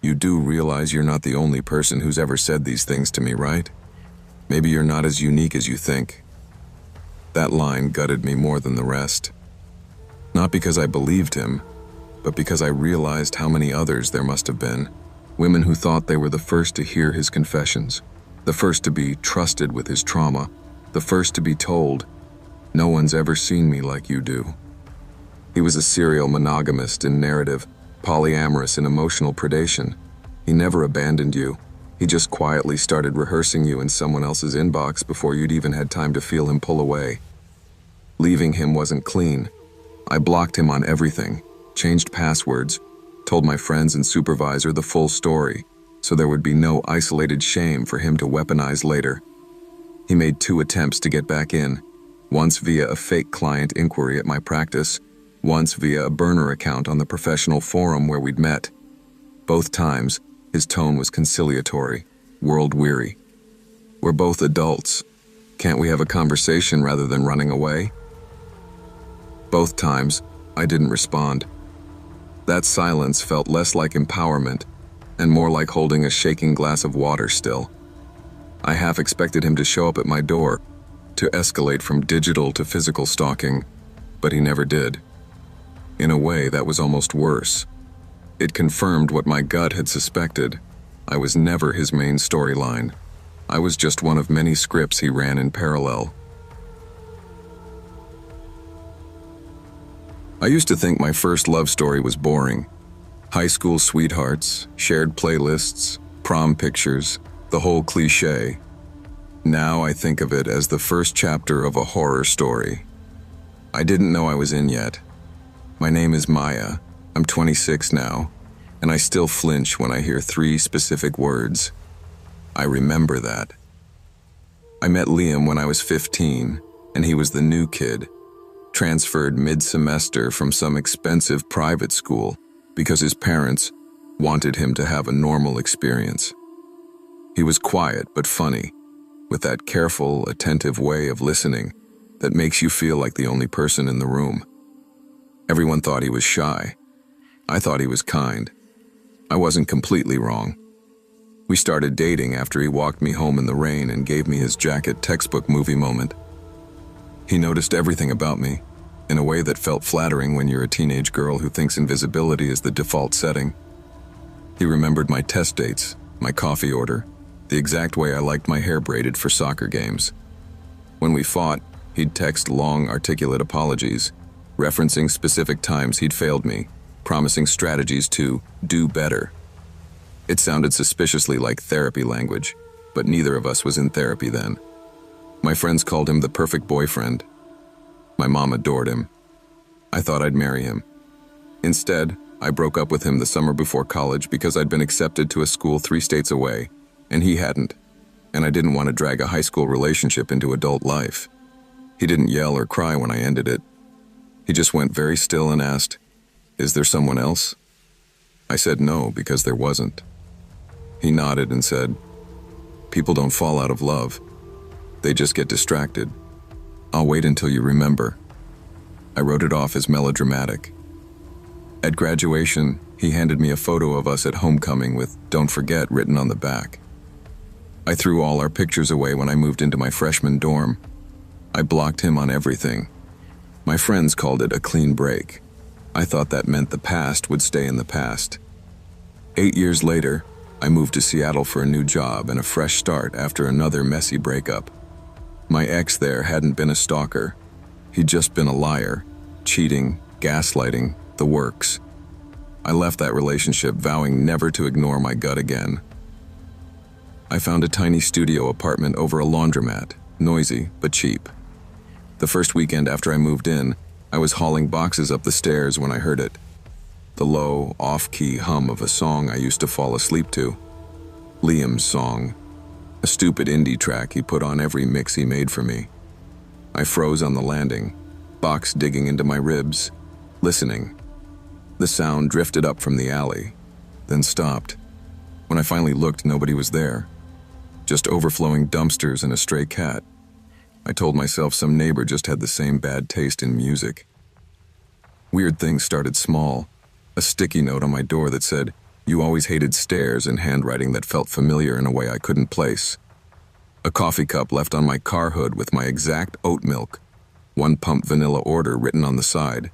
"You do realize you're not the only person who's ever said these things to me, right? Maybe you're not as unique as you think." That line gutted me more than the rest. Not because I believed him, but because I realized how many others there must have been. Women who thought they were the first to hear his confessions, the first to be trusted with his trauma, the first to be told, "No one's ever seen me like you do." He was a serial monogamist in narrative, polyamorous in emotional predation. He never abandoned you. He just quietly started rehearsing you in someone else's inbox before you'd even had time to feel him pull away. Leaving him wasn't clean. I blocked him on everything, changed passwords, told my friends and supervisor the full story, so there would be no isolated shame for him to weaponize later. He made 2 attempts to get back in, once via a fake client inquiry at my practice, once via a burner account on the professional forum where we'd met. Both times, his tone was conciliatory, world-weary. "We're both adults. Can't we have a conversation rather than running away?" Both times, I didn't respond. That silence felt less like empowerment and more like holding a shaking glass of water still. I half expected him to show up at my door, to escalate from digital to physical stalking, but he never did. In a way, that was almost worse. It confirmed what my gut had suspected. I was never his main storyline. I was just one of many scripts he ran in parallel. I used to think my first love story was boring. High school sweethearts, shared playlists, prom pictures, the whole cliché. Now I think of it as the first chapter of a horror story. I didn't know I was in yet. My name is Maya. I'm 26 now, and I still flinch when I hear 3 specific words. I remember that. I met Liam when I was 15, and he was the new kid, transferred mid-semester from some expensive private school because his parents wanted him to have a normal experience. He was quiet but funny, with that careful, attentive way of listening that makes you feel like the only person in the room. Everyone thought he was shy. I thought he was kind. I wasn't completely wrong. We started dating after he walked me home in the rain and gave me his jacket textbook movie moment. He noticed everything about me, in a way that felt flattering when you're a teenage girl who thinks invisibility is the default setting. He remembered my test dates, my coffee order, the exact way I liked my hair braided for soccer games. When we fought, he'd text long, articulate apologies, referencing specific times he'd failed me, promising strategies to do better. It sounded suspiciously like therapy language, but neither of us was in therapy then. My friends called him the perfect boyfriend. My mom adored him. I thought I'd marry him. Instead, I broke up with him the summer before college because I'd been accepted to a school 3 states away, and he hadn't, and I didn't want to drag a high school relationship into adult life. He didn't yell or cry when I ended it. He just went very still and asked, "Is there someone else?" I said no, because there wasn't. He nodded and said, "People don't fall out of love. They just get distracted. I'll wait until you remember." I wrote it off as melodramatic. At graduation, he handed me a photo of us at homecoming with "Don't forget" written on the back. I threw all our pictures away when I moved into my freshman dorm. I blocked him on everything. My friends called it a clean break. I thought that meant the past would stay in the past. 8 years later, I moved to Seattle for a new job and a fresh start after another messy breakup. My ex there hadn't been a stalker. He'd just been a liar, cheating, gaslighting, the works. I left that relationship vowing never to ignore my gut again. I found a tiny studio apartment over a laundromat, noisy but cheap. The first weekend after I moved in, I was hauling boxes up the stairs when I heard it. The low, off-key hum of a song I used to fall asleep to. Liam's song, a stupid indie track he put on every mix he made for me. I froze on the landing, box digging into my ribs, listening. The sound drifted up from the alley, then stopped. When I finally looked, nobody was there. Just overflowing dumpsters and a stray cat. I told myself some neighbor just had the same bad taste in music. Weird things started small. A sticky note on my door that said, "You always hated stairs," in handwriting that felt familiar in a way I couldn't place. A coffee cup left on my car hood with my exact oat milk, 1 pump vanilla order written on the side,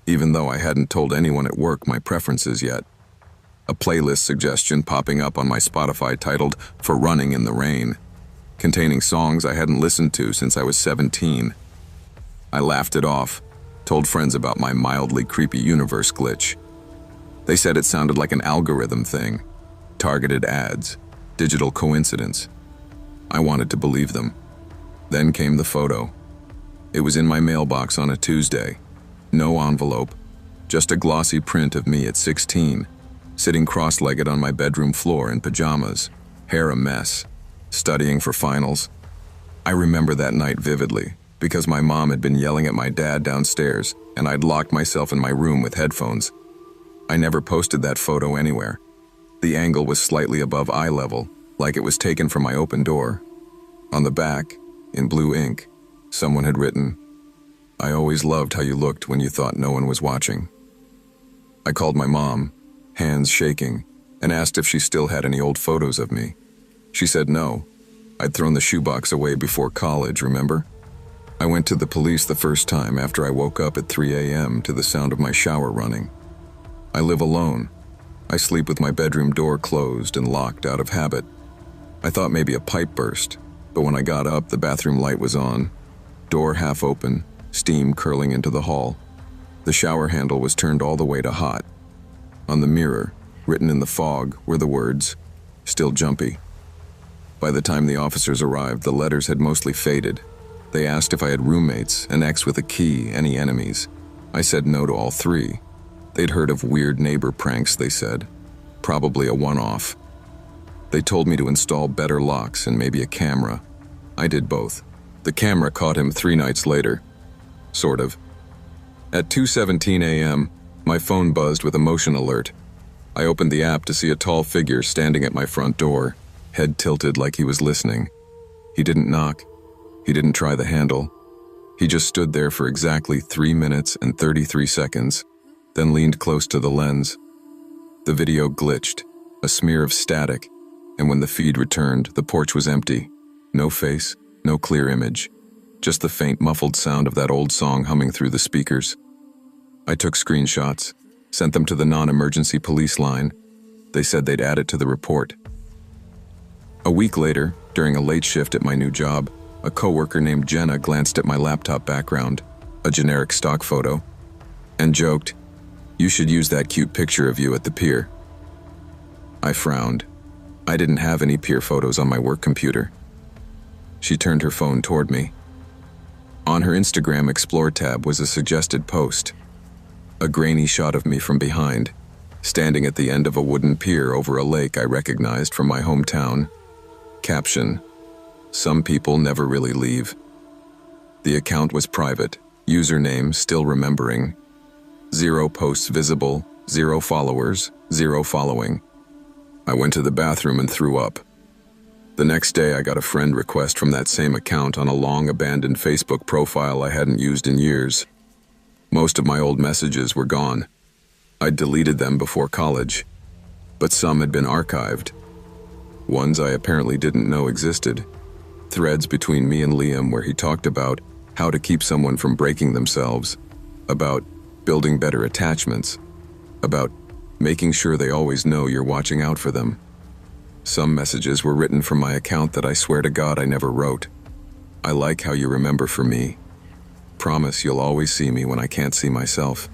even though I hadn't told anyone at work my preferences yet. A playlist suggestion popping up on my Spotify titled "For Running in the Rain," containing songs I hadn't listened to since I was 17. I laughed it off, told friends about my mildly creepy universe glitch. They said it sounded like an algorithm thing, targeted ads, digital coincidence. I wanted to believe them. Then came the photo. It was in my mailbox on a Tuesday. No envelope, just a glossy print of me at 16, sitting cross-legged on my bedroom floor in pajamas, hair a mess, studying for finals. I remember that night vividly, because my mom had been yelling at my dad downstairs, and I'd locked myself in my room with headphones. I never posted that photo anywhere. The angle was slightly above eye level, like it was taken from my open door. On the back, in blue ink, someone had written, "I always loved how you looked when you thought no one was watching." I called my mom, hands shaking, and asked if she still had any old photos of me. She said no. I'd thrown the shoebox away before college, remember? I went to the police the first time after I woke up at 3 a.m. to the sound of my shower running. I live alone. I sleep with my bedroom door closed and locked out of habit. I thought maybe a pipe burst, but when I got up, the bathroom light was on, door half open, steam curling into the hall. The shower handle was turned all the way to hot. On the mirror, written in the fog, were the words, "Still jumpy." By the time the officers arrived, the letters had mostly faded. They asked if I had roommates, an ex with a key, any enemies. I said no to all 3. They'd heard of weird neighbor pranks, they said. Probably a one-off. They told me to install better locks and maybe a camera. I did both. The camera caught him 3 nights later. Sort of. At 2:17 a.m., my phone buzzed with a motion alert. I opened the app to see a tall figure standing at my front door, head tilted like he was listening. He didn't knock. He didn't try the handle. He just stood there for exactly 3 minutes and 33 seconds, then leaned close to the lens. The video glitched, a smear of static, and when the feed returned, the porch was empty. No face, no clear image, just the faint muffled sound of that old song humming through the speakers. I took screenshots, sent them to the non-emergency police line. They said they'd add it to the report. A week later, during a late shift at my new job, a coworker named Jenna glanced at my laptop background, a generic stock photo, and joked, "You should use that cute picture of you at the pier." I frowned. I didn't have any pier photos on my work computer. She turned her phone toward me. On her Instagram Explore tab was a suggested post. A grainy shot of me from behind, standing at the end of a wooden pier over a lake I recognized from my hometown. Caption: "Some people never really leave." The account was private, username still remembering. 0 posts visible, 0 followers, 0 following. I went to the bathroom and threw up. The next day I got a friend request from that same account on a long abandoned Facebook profile I hadn't used in years. Most of my old messages were gone. I'd deleted them before college, but some had been archived. Ones I apparently didn't know existed. Threads between me and Liam where he talked about how to keep someone from breaking themselves, about building better attachments, about making sure they always know you're watching out for them. Some messages were written from my account that I swear to God I never wrote. I like how you remember for me. Promise you'll always see me when I can't see myself.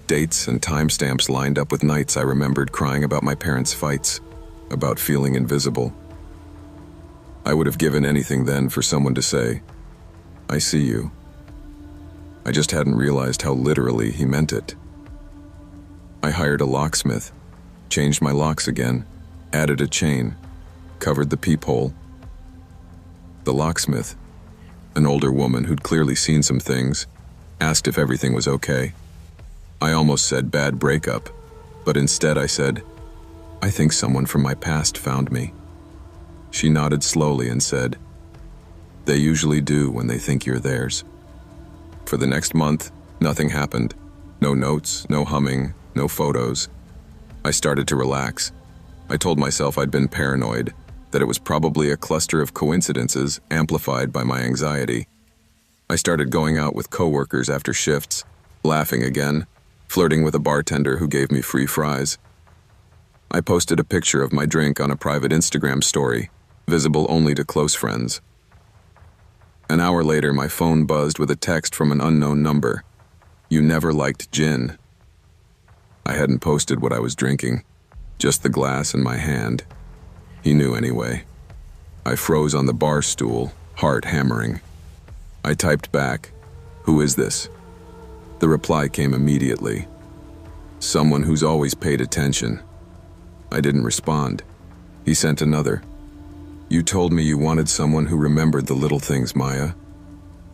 Dates and timestamps lined up with nights I remembered crying about my parents' fights, about feeling invisible. I would have given anything then for someone to say, "I see you." I just hadn't realized how literally he meant it. I hired a locksmith, changed my locks again, added a chain, covered the peephole. The locksmith, an older woman who'd clearly seen some things, asked if everything was okay. I almost said bad breakup, but instead I said, "I think someone from my past found me." She nodded slowly and said, "They usually do when they think you're theirs." For the next month, nothing happened. No notes, no humming, no photos. I started to relax. I told myself I'd been paranoid, that it was probably a cluster of coincidences amplified by my anxiety. I started going out with coworkers after shifts, laughing again, flirting with a bartender who gave me free fries. I posted a picture of my drink on a private Instagram story, visible only to close friends. An hour later, my phone buzzed with a text from an unknown number. "You never liked gin." I hadn't posted what I was drinking, just the glass in my hand. He knew anyway. I froze on the bar stool, heart hammering. I typed back, "Who is this?" The reply came immediately. "Someone who's always paid attention." I didn't respond. He sent another. "You told me you wanted someone who remembered the little things, Maya.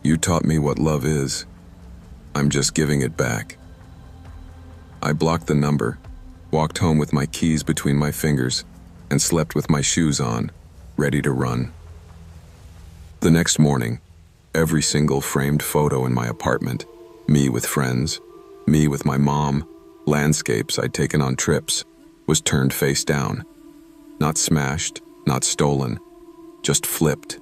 You taught me what love is. I'm just giving it back." I blocked the number, walked home with my keys between my fingers, and slept with my shoes on, ready to run. The next morning, every single framed photo in my apartment, me with friends, me with my mom, landscapes I'd taken on trips, was turned face down. Not smashed, not stolen, just flipped.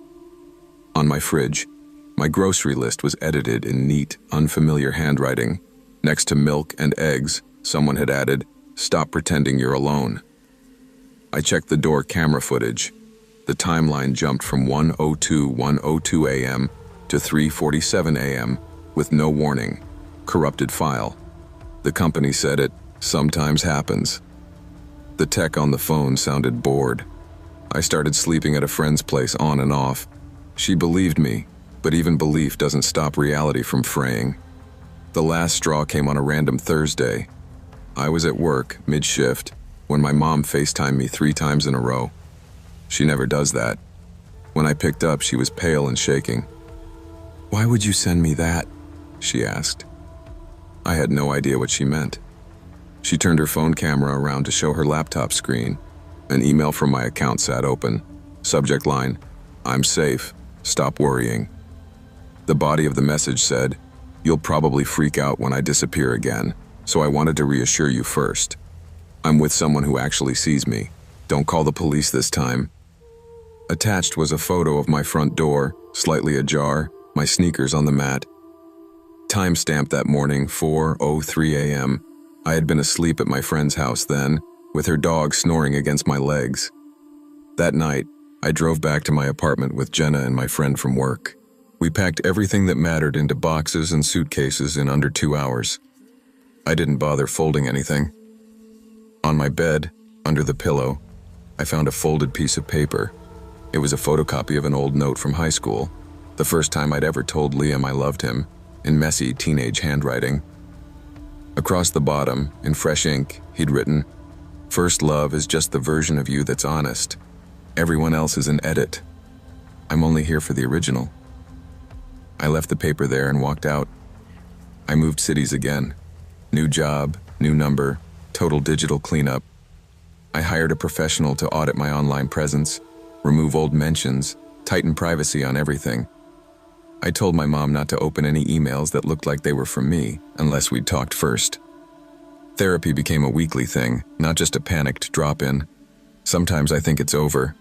On my fridge, my grocery list was edited in neat, unfamiliar handwriting. Next to milk and eggs, someone had added, "Stop pretending you're alone." I checked the door camera footage. The timeline jumped from 1:02 a.m. to 3:47 a.m. with no warning. Corrupted file. The company said it sometimes happens. The tech on the phone sounded bored. I started sleeping at a friend's place on and off. She believed me, but even belief doesn't stop reality from fraying. The last straw came on a random Thursday. I was at work, mid-shift, when my mom FaceTimed me 3 times in a row. She never does that. When I picked up, she was pale and shaking. "Why would you send me that?" she asked. I had no idea what she meant. She turned her phone camera around to show her laptop screen. An email from my account sat open. Subject line, "I'm safe. Stop worrying." The body of the message said, "You'll probably freak out when I disappear again, so I wanted to reassure you first. I'm with someone who actually sees me. Don't call the police this time." Attached was a photo of my front door, slightly ajar, my sneakers on the mat. Timestamp that morning, 4:03 a.m. I had been asleep at my friend's house then, with her dog snoring against my legs. That night, I drove back to my apartment with Jenna and my friend from work. We packed everything that mattered into boxes and suitcases in under 2 hours. I didn't bother folding anything. On my bed, under the pillow, I found a folded piece of paper. It was a photocopy of an old note from high school, the first time I'd ever told Liam I loved him, in messy teenage handwriting. Across the bottom, in fresh ink, he'd written, "First love is just the version of you that's honest. Everyone else is an edit. I'm only here for the original." I left the paper there and walked out. I moved cities again. New job, new number, total digital cleanup. I hired a professional to audit my online presence, remove old mentions, tighten privacy on everything. I told my mom not to open any emails that looked like they were from me, unless we'd talked first. Therapy became a weekly thing, not just a panicked drop-in. Sometimes I think it's over.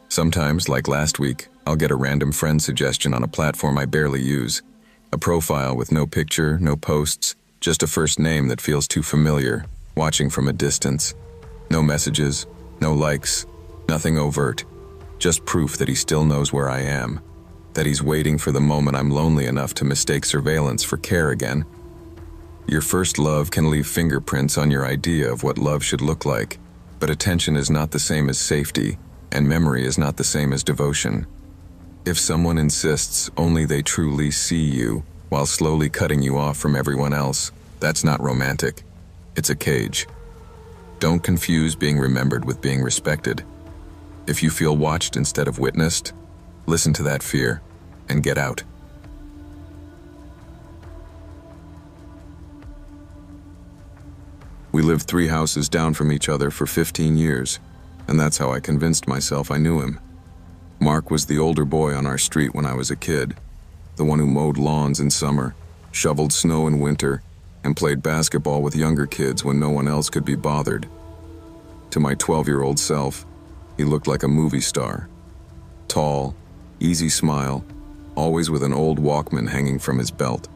Sometimes, like last week, I'll get a random friend suggestion on a platform I barely use. A profile with no picture, no posts, just a first name that feels too familiar, watching from a distance. No messages, no likes, nothing overt. Just proof that he still knows where I am. That he's waiting for the moment I'm lonely enough to mistake surveillance for care again. Your first love can leave fingerprints on your idea of what love should look like, but attention is not the same as safety, and memory is not the same as devotion. If someone insists only they truly see you, while slowly cutting you off from everyone else, that's not romantic. It's a cage. Don't confuse being remembered with being respected. If you feel watched instead of witnessed, listen to that fear and get out. We lived 3 houses down from each other for 15 years, and that's how I convinced myself I knew him. Mark was the older boy on our street when I was a kid, the one who mowed lawns in summer, shoveled snow in winter, and played basketball with younger kids when no one else could be bothered. To my 12-year-old self, he looked like a movie star. Tall, easy smile, always with an old Walkman hanging from his belt.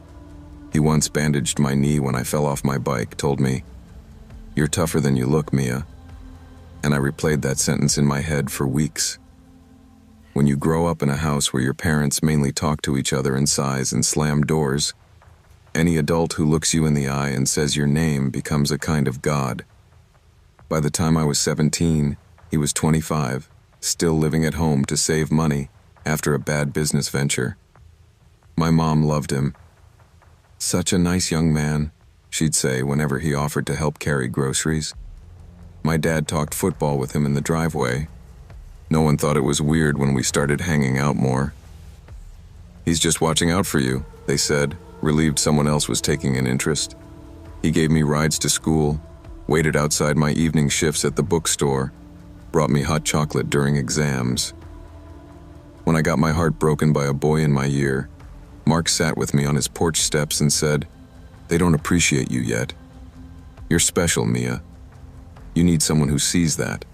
He once bandaged my knee when I fell off my bike, told me, "You're tougher than you look, Mia." And I replayed that sentence in my head for weeks. When you grow up in a house where your parents mainly talk to each other in sighs and slam doors, any adult who looks you in the eye and says your name becomes a kind of god. By the time I was 17, he was 25, still living at home to save money after a bad business venture. My mom loved him. "Such a nice young man," she'd say whenever he offered to help carry groceries. My dad talked football with him in the driveway. No one thought it was weird when we started hanging out more. "He's just watching out for you," they said, relieved someone else was taking an interest. He gave me rides to school, waited outside my evening shifts at the bookstore, brought me hot chocolate during exams. When I got my heart broken by a boy in my year, Mark sat with me on his porch steps and said, "They don't appreciate you yet. You're special, Mia. You need someone who sees that."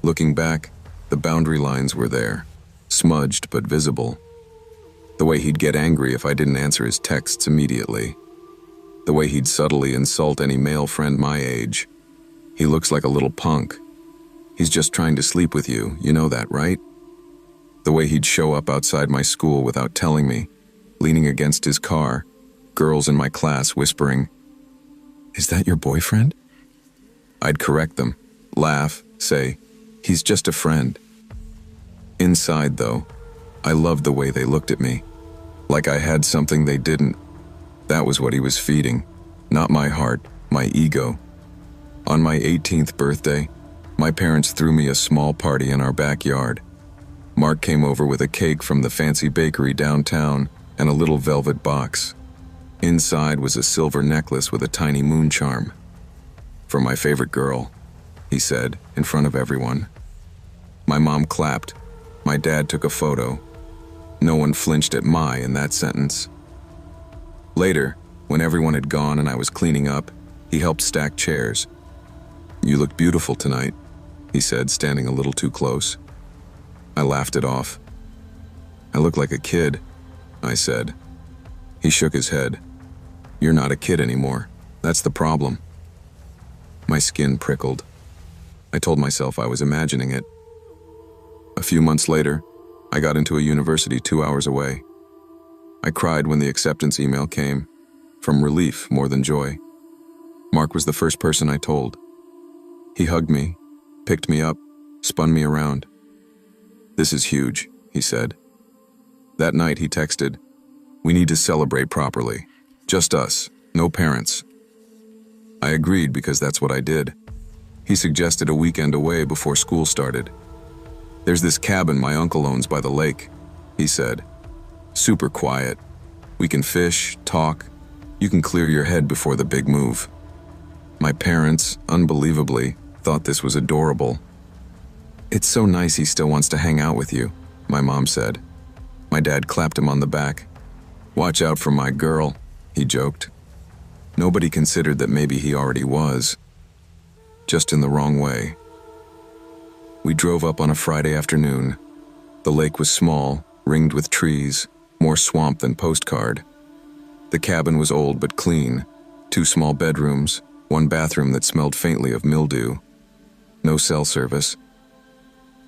Looking back, the boundary lines were there, smudged but visible. The way he'd get angry if I didn't answer his texts immediately. The way he'd subtly insult any male friend my age. "He looks like a little punk. He's just trying to sleep with you, you know that, right?" The way he'd show up outside my school without telling me, leaning against his car, girls in my class whispering, "Is that your boyfriend?" I'd correct them, laugh, say, "He's just a friend." Inside, though, I loved the way they looked at me, like I had something they didn't. That was what he was feeding, not my heart, my ego. On my 18th birthday, my parents threw me a small party in our backyard. Mark came over with a cake from the fancy bakery downtown and a little velvet box. Inside was a silver necklace with a tiny moon charm. "For my favorite girl," he said, in front of everyone. My mom clapped. My dad took a photo. No one flinched at "my" in that sentence. Later, when everyone had gone and I was cleaning up, he helped stack chairs. "You look beautiful tonight," he said, standing a little too close. I laughed it off. "I look like a kid," I said. He shook his head. "You're not a kid anymore. That's the problem." My skin prickled. I told myself I was imagining it. A few months later, I got into a university 2 hours away. I cried when the acceptance email came, from relief more than joy. Mark was the first person I told. He hugged me, picked me up, spun me around. "This is huge," he said. That night he texted, "We need to celebrate properly. Just us, no parents." I agreed because that's what I did. He suggested a weekend away before school started. "There's this cabin my uncle owns by the lake," he said. "Super quiet. We can fish, talk. You can clear your head before the big move." My parents, unbelievably, thought this was adorable. "It's so nice he still wants to hang out with you," my mom said. My dad clapped him on the back. "Watch out for my girl," he joked. Nobody considered that maybe he already was, just in the wrong way. We drove up on a Friday afternoon. The lake was small, ringed with trees, more swamp than postcard. The cabin was old but clean, 2 small bedrooms, 1 bathroom that smelled faintly of mildew. No cell service.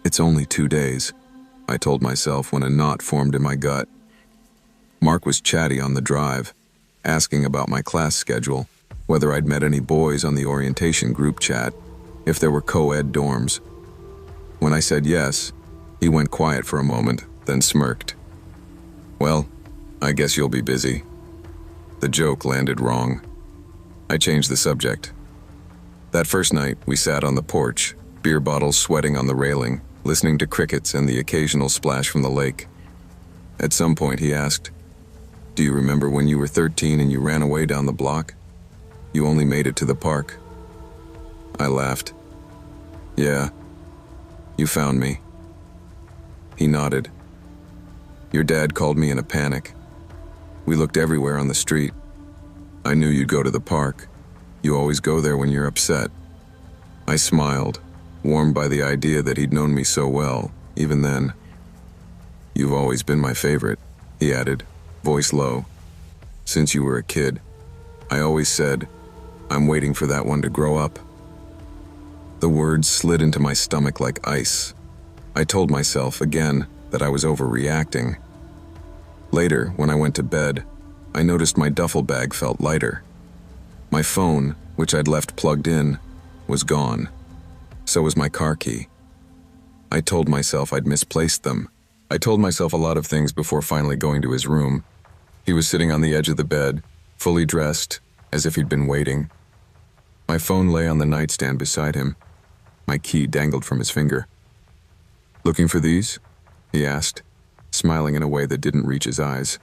"It's only 2 days," I told myself when a knot formed in my gut. Mark was chatty on the drive, asking about my class schedule, whether I'd met any boys on the orientation group chat, if there were co-ed dorms. When I said yes, he went quiet for a moment, then smirked. "Well, I guess you'll be busy." The joke landed wrong. I changed the subject. That first night, we sat on the porch, beer bottles sweating on the railing, listening to crickets and the occasional splash from the lake. At some point, he asked, "Do you remember when you were 13 and you ran away down the block? You only made it to the park." I laughed. "Yeah, you found me." He nodded. "Your dad called me in a panic. We looked everywhere on the street. I knew you'd go to the park. You always go there when you're upset." I smiled, warmed by the idea that he'd known me so well, even then. "You've always been my favorite," he added, voice low. "Since you were a kid. I always said, I'm waiting for that one to grow up." The words slid into my stomach like ice. I told myself again that I was overreacting. Later, when I went to bed, I noticed my duffel bag felt lighter. My phone, which I'd left plugged in, was gone. So was my car key. I told myself I'd misplaced them. I told myself a lot of things before finally going to his room. He was sitting on the edge of the bed, fully dressed, as if he'd been waiting. My phone lay on the nightstand beside him. My key dangled from his finger. "Looking for these?" he asked, smiling in a way that didn't reach his eyes.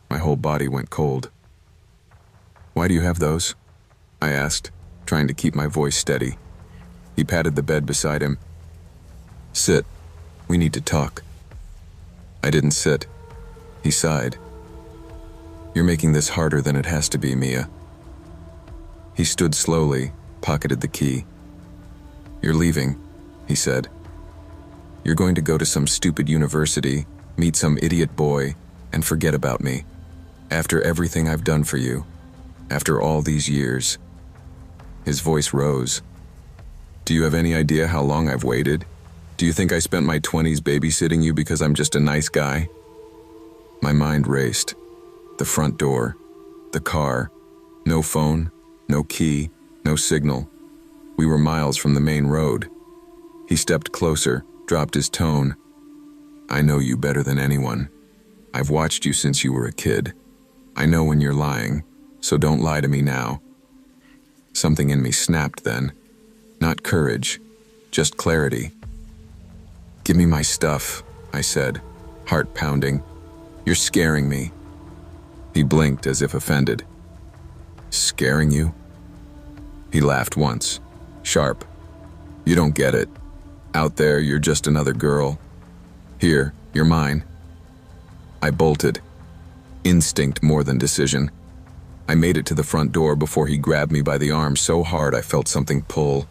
My whole body went cold. "Why do you have those?" I asked, trying to keep my voice steady. He patted the bed beside him. "Sit. We need to talk." I didn't sit. He sighed. "You're making this harder than it has to be, Mia." He stood slowly, pocketed the key. "You're leaving," he said. "You're going to go to some stupid university, meet some idiot boy, and forget about me. After everything I've done for you. After all these years." His voice rose. "Do you have any idea how long I've waited? Do you think I spent my 20s babysitting you because I'm just a nice guy?" My mind raced. The front door. The car. No phone. No key. No signal. We were miles from the main road. He stepped closer, dropped his tone. "I know you better than anyone. I've watched you since you were a kid. I know when you're lying, so don't lie to me now." Something in me snapped then. Not courage, just clarity. "Give me my stuff," I said, heart pounding. "You're scaring me." He blinked as if offended. "Scaring you?" He laughed once, sharp. "You don't get it. Out there, you're just another girl. Here, you're mine." I bolted. Instinct more than decision. I made it to the front door before he grabbed me by the arm so hard I felt something pull.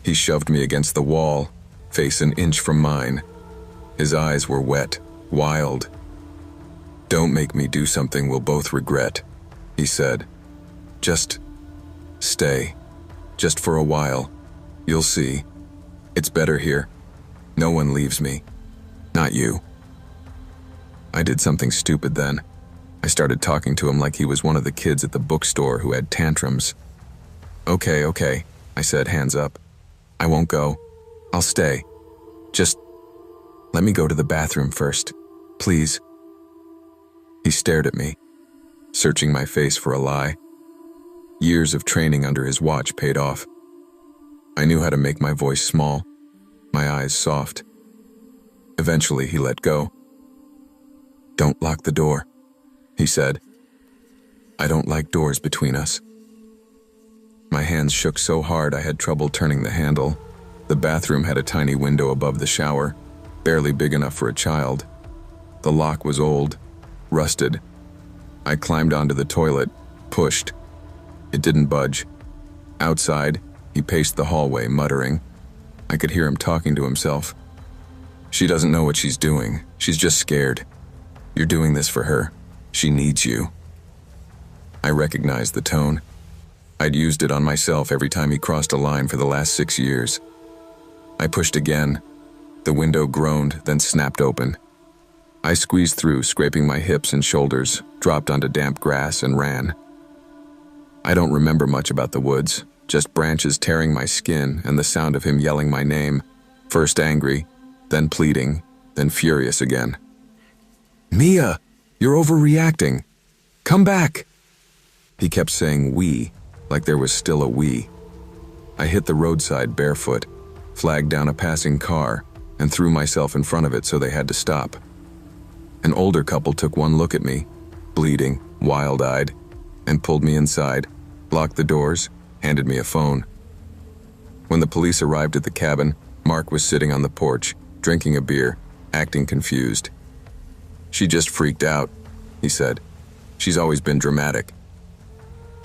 He shoved me against the wall, face an inch from mine. His eyes were wet, wild. "Don't make me do something we'll both regret," he said. "Just stay. Just for a while. You'll see. It's better here. No one leaves me. Not you." I did something stupid then. I started talking to him like he was one of the kids at the bookstore who had tantrums. Okay, I said, hands up. "I won't go. I'll stay. Just..." Let me go to the bathroom first, please. He stared at me, searching my face for a lie. Years of training under his watch paid off. I knew how to make my voice small, my eyes soft. Eventually, he let go. "Don't lock the door," he said. "I don't like doors between us." My hands shook so hard I had trouble turning the handle. The bathroom had a tiny window above the shower, barely big enough for a child. The lock was old, rusted. I climbed onto the toilet, pushed. It didn't budge. Outside, he paced the hallway, muttering. I could hear him talking to himself. "She doesn't know what she's doing. She's just scared. You're doing this for her. She needs you." I recognized the tone. I'd used it on myself every time he crossed a line for the last 6 years. I pushed again. The window groaned, then snapped open. I squeezed through, scraping my hips and shoulders, dropped onto damp grass, and ran. I don't remember much about the woods, just branches tearing my skin and the sound of him yelling my name, first angry, then pleading, then furious again. "Mia, you're overreacting. Come back." He kept saying "we," like there was still a we. I hit the roadside barefoot, flagged down a passing car, and threw myself in front of it so they had to stop. An older couple took one look at me, bleeding, wild-eyed, and pulled me inside, locked the doors, handed me a phone. When the police arrived at the cabin, Mark was sitting on the porch, drinking a beer, acting confused. "She just freaked out," he said. "She's always been dramatic."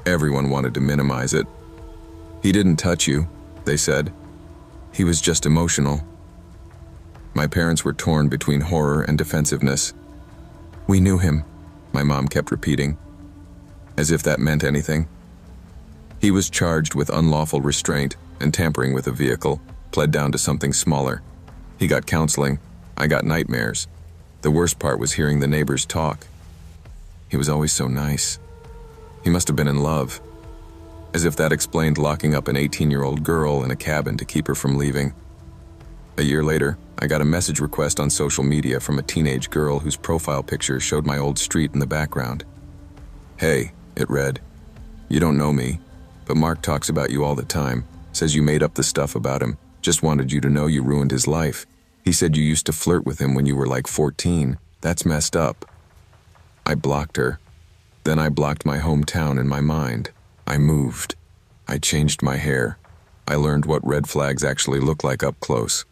Everyone wanted to minimize it. "He didn't touch you," they said. "He was just emotional." My parents were torn between horror and defensiveness. "We knew him," my mom kept repeating, as if that meant anything. He was charged with unlawful restraint and tampering with a vehicle, pled down to something smaller. He got counseling. I got nightmares. The worst part was hearing the neighbors talk. He was always so nice. He must have been in love. As if that explained locking up an 18-year-old girl in a cabin to keep her from leaving. A year later, I got a message request on social media from a teenage girl whose profile picture showed my old street in the background. "Hey," it read, "you don't know me, but Mark talks about you all the time, says you made up the stuff about him, just wanted you to know you ruined his life. He said you used to flirt with him when you were like 14. That's messed up." I blocked her. Then I blocked my hometown in my mind. I moved. I changed my hair. I learned what red flags actually look like up close.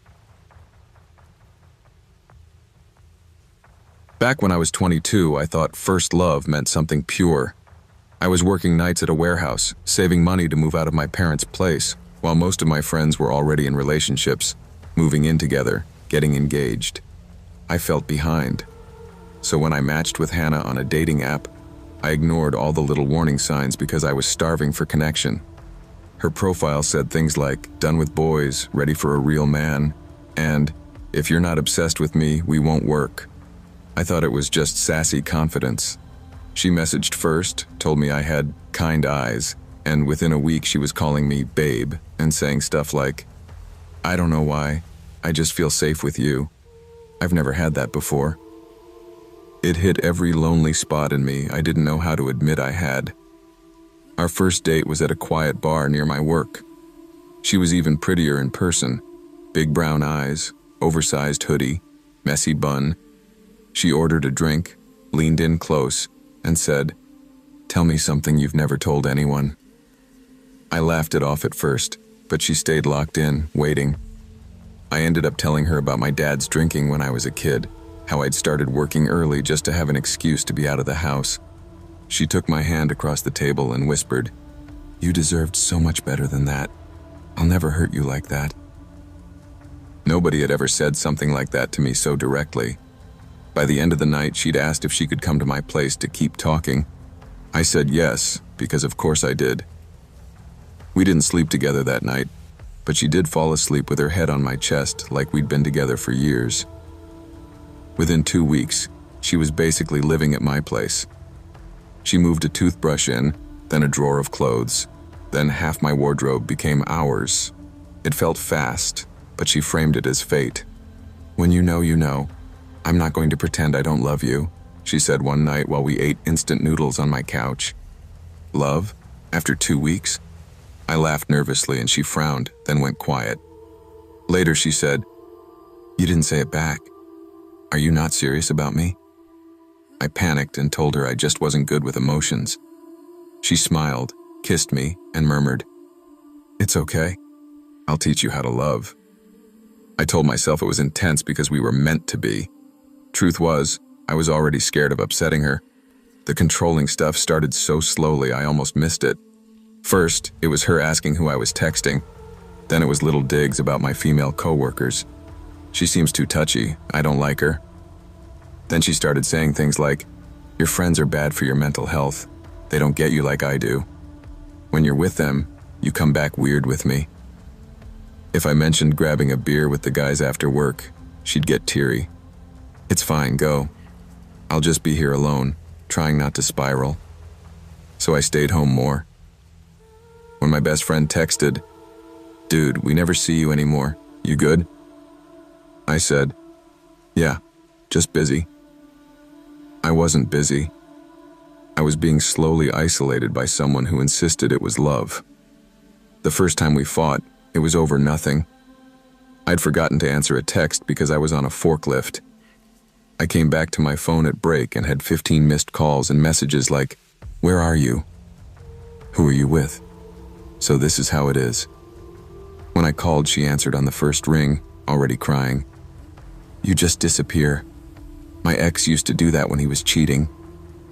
Back when I was 22, I thought first love meant something pure. I was working nights at a warehouse, saving money to move out of my parents' place, while most of my friends were already in relationships, moving in together, getting engaged. I felt behind. So when I matched with Hannah on a dating app, I ignored all the little warning signs because I was starving for connection. Her profile said things like, "Done with boys, ready for a real man," and "If you're not obsessed with me, we won't work." I thought it was just sassy confidence. She messaged first, told me I had kind eyes, and within a week she was calling me babe and saying stuff like, "I don't know why, I just feel safe with you. I've never had that before." It hit every lonely spot in me I didn't know how to admit I had. Our first date was at a quiet bar near my work. She was even prettier in person. Big brown eyes, oversized hoodie, messy bun. She ordered a drink, leaned in close, and said, "Tell me something you've never told anyone." I laughed it off at first, but she stayed locked in, waiting. I ended up telling her about my dad's drinking when I was a kid, how I'd started working early just to have an excuse to be out of the house. She took my hand across the table and whispered, "You deserved so much better than that. I'll never hurt you like that." Nobody had ever said something like that to me so directly. By the end of the night, she'd asked if she could come to my place to keep talking. I said yes, because of course I did. We didn't sleep together that night, but she did fall asleep with her head on my chest like we'd been together for years. Within 2 weeks, she was basically living at my place. She moved a toothbrush in, then a drawer of clothes, then half my wardrobe became ours. It felt fast, but she framed it as fate. When you know, you know. I'm not going to pretend I don't love you, she said one night while we ate instant noodles on my couch. Love? After 2 weeks? I laughed nervously and she frowned, then went quiet. Later she said, "You didn't say it back. Are you not serious about me?" I panicked and told her I just wasn't good with emotions. She smiled, kissed me, and murmured, "It's okay. I'll teach you how to love." I told myself it was intense because we were meant to be. Truth was, I was already scared of upsetting her. The controlling stuff started so slowly I almost missed it. First, it was her asking who I was texting. Then it was little digs about my female coworkers. "She seems too touchy. I don't like her." Then she started saying things like, "Your friends are bad for your mental health. They don't get you like I do. When you're with them, you come back weird with me." If I mentioned grabbing a beer with the guys after work, she'd get teary. "It's fine, go. I'll just be here alone, trying not to spiral." So I stayed home more. When my best friend texted, "Dude, we never see you anymore. You good?" I said, "Yeah, just busy." I wasn't busy. I was being slowly isolated by someone who insisted it was love. The first time we fought, it was over nothing. I'd forgotten to answer a text because I was on a forklift. I came back to my phone at break and had 15 missed calls and messages like, "Where are you? Who are you with?" So this is how it is. When I called, she answered on the first ring, already crying. "You just disappear. My ex used to do that when he was cheating.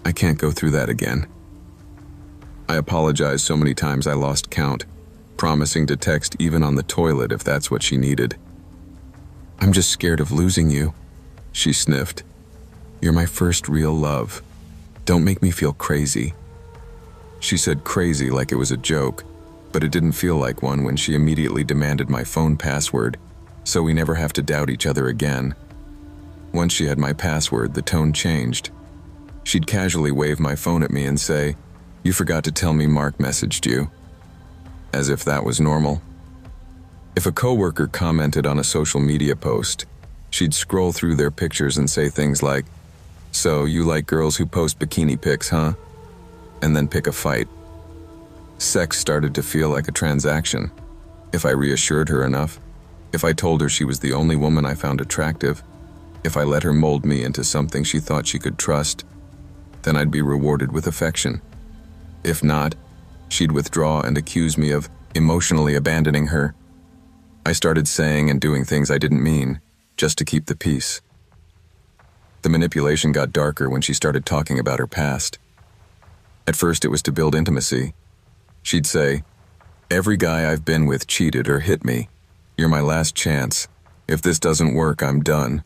I can't go through that again." I apologized so many times I lost count, promising to text even on the toilet if that's what she needed. "I'm just scared of losing you," she sniffed. "You're my first real love. Don't make me feel crazy." She said crazy like it was a joke, but it didn't feel like one when she immediately demanded my phone password, so we never have to doubt each other again. Once she had my password, the tone changed. She'd casually wave my phone at me and say, "You forgot to tell me Mark messaged you." As if that was normal. If a coworker commented on a social media post, she'd scroll through their pictures and say things like, "So you like girls who post bikini pics, huh?" And then pick a fight. Sex started to feel like a transaction. If I reassured her enough, if I told her she was the only woman I found attractive, if I let her mold me into something she thought she could trust, then I'd be rewarded with affection. If not, she'd withdraw and accuse me of emotionally abandoning her. I started saying and doing things I didn't mean, just to keep the peace. The manipulation got darker when she started talking about her past. At first it was to build intimacy. She'd say, "Every guy I've been with cheated or hit me. You're my last chance. If this doesn't work, I'm done."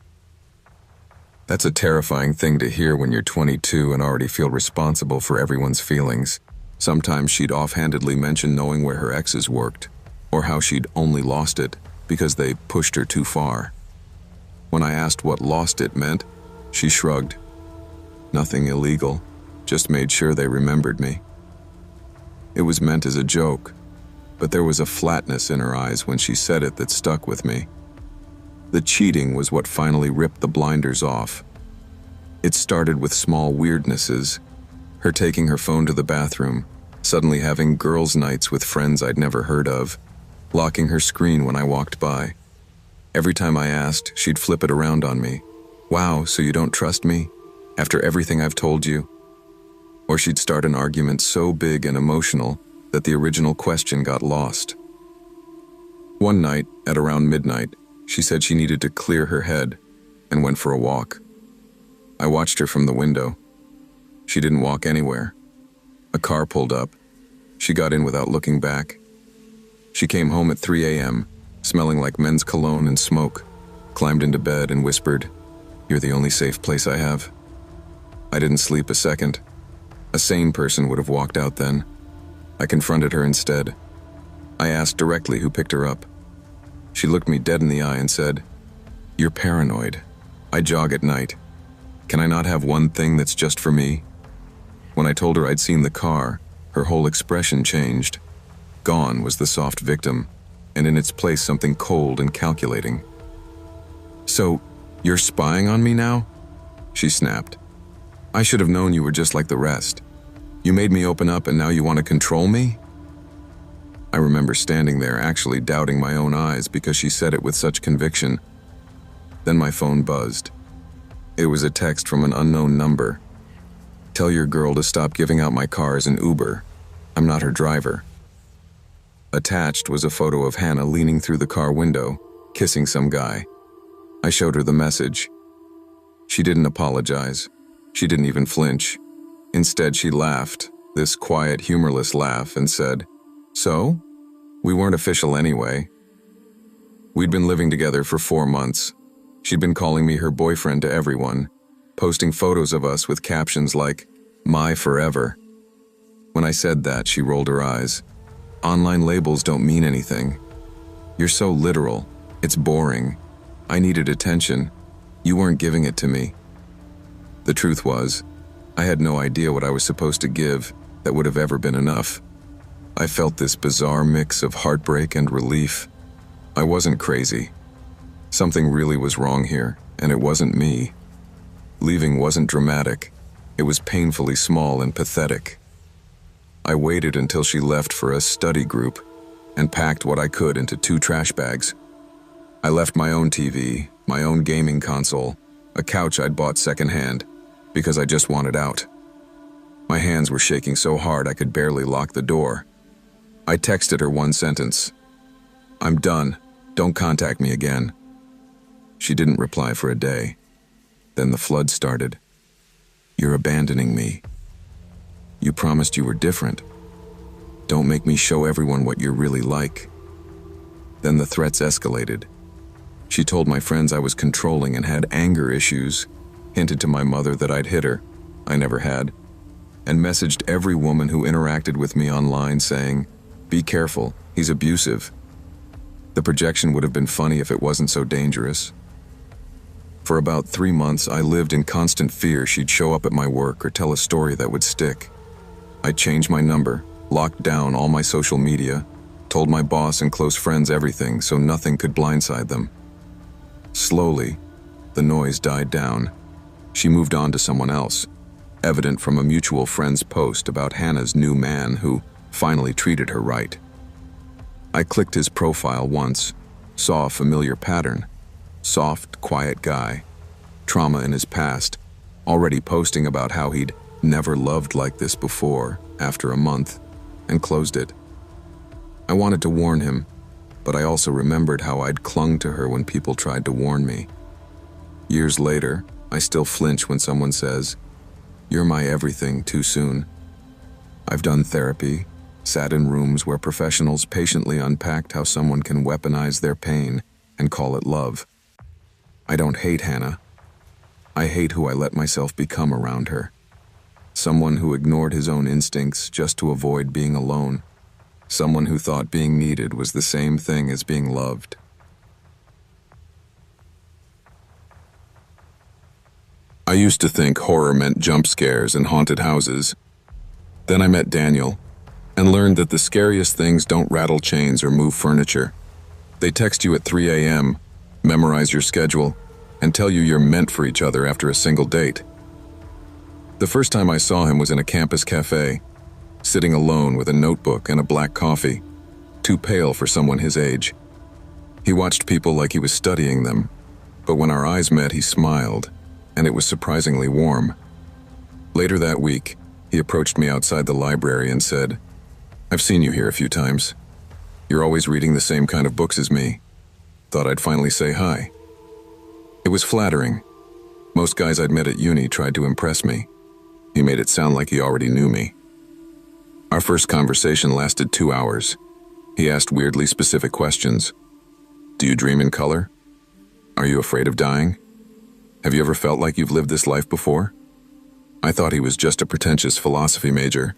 That's a terrifying thing to hear when you're 22 and already feel responsible for everyone's feelings. Sometimes she'd offhandedly mention knowing where her exes worked, or how she'd only lost it because they pushed her too far. When I asked what lost it meant, she shrugged. Nothing illegal, just made sure they remembered me. It was meant as a joke, but there was a flatness in her eyes when she said it that stuck with me. The cheating was what finally ripped the blinders off. It started with small weirdnesses, her taking her phone to the bathroom, suddenly having girls' nights with friends I'd never heard of, locking her screen when I walked by. Every time I asked, she'd flip it around on me. "Wow, so you don't trust me? After everything I've told you?" Or she'd start an argument so big and emotional that the original question got lost. One night, at around midnight, she said she needed to clear her head and went for a walk. I watched her from the window. She didn't walk anywhere. A car pulled up. She got in without looking back. She came home at 3 a.m., smelling like men's cologne and smoke, climbed into bed and whispered, "You're the only safe place I have." I didn't sleep a second. A sane person would have walked out then. I confronted her instead. I asked directly who picked her up. She looked me dead in the eye and said, "You're paranoid. I jog at night. Can I not have one thing that's just for me?" When I told her I'd seen the car, her whole expression changed. Gone was the soft victim, and in its place something cold and calculating. "So, You're spying on me now? She snapped. I should have known you were just like the rest. You made me open up and now you want to control me? I remember standing there actually doubting my own eyes because she said it with such conviction. Then my phone buzzed. It was a text from an unknown number. Tell your girl to stop giving out my car as an Uber. I'm not her driver. Attached was a photo of Hannah leaning through the car window, kissing some guy. I showed her the message. She didn't apologize. She didn't even flinch. Instead, she laughed, this quiet, humorless laugh, and said, "So? We weren't official anyway." We'd been living together for 4 months. She'd been calling me her boyfriend to everyone, posting photos of us with captions like, "My forever." When I said that, she rolled her eyes. Online labels don't mean anything. You're so literal. It's boring. I needed attention. You weren't giving it to me. The truth was, I had no idea what I was supposed to give that would have ever been enough. I felt this bizarre mix of heartbreak and relief. I wasn't crazy. Something really was wrong here, and it wasn't me. Leaving wasn't dramatic. It was painfully small and pathetic. I waited until she left for a study group and packed what I could into 2 trash bags. I left my own TV, my own gaming console, a couch I'd bought secondhand, because I just wanted out. My hands were shaking so hard I could barely lock the door. I texted her one sentence. "I'm done. Don't contact me again." She didn't reply for a day. Then the flood started. "You're abandoning me. You promised you were different. Don't make me show everyone what you're really like." Then the threats escalated. She told my friends I was controlling and had anger issues, hinted to my mother that I'd hit her, I never had, and messaged every woman who interacted with me online saying, "Be careful, he's abusive." The projection would have been funny if it wasn't so dangerous. For about 3 months, I lived in constant fear she'd show up at my work or tell a story that would stick. I changed my number, locked down all my social media, told my boss and close friends everything so nothing could blindside them. Slowly, the noise died down. She moved on to someone else, evident from a mutual friend's post about Hannah's new man who finally treated her right. I clicked his profile once, saw a familiar pattern. Soft, quiet guy, trauma in his past, already posting about how he'd never loved like this before after a month, and closed it. I wanted to warn him, but I also remembered how I'd clung to her when people tried to warn me. Years later, I still flinch when someone says, "You're my everything," too soon. I've done therapy, sat in rooms where professionals patiently unpacked how someone can weaponize their pain and call it love. I don't hate Hannah. I hate who I let myself become around her. Someone who ignored his own instincts just to avoid being alone. Someone who thought being needed was the same thing as being loved. I used to think horror meant jump scares and haunted houses. Then I met Daniel and learned that the scariest things don't rattle chains or move furniture. They text you at 3 a.m., memorize your schedule, and tell you you're meant for each other after a single date. The first time I saw him was in a campus cafe, sitting alone with a notebook and a black coffee, too pale for someone his age. He watched people like he was studying them, but when our eyes met, he smiled, and it was surprisingly warm. Later that week, he approached me outside the library and said, "I've seen you here a few times. You're always reading the same kind of books as me. Thought I'd finally say hi." It was flattering. Most guys I'd met at uni tried to impress me. He made it sound like he already knew me. Our first conversation lasted 2 hours. He asked weirdly specific questions. Do you dream in color? Are you afraid of dying? Have you ever felt like you've lived this life before? I thought he was just a pretentious philosophy major,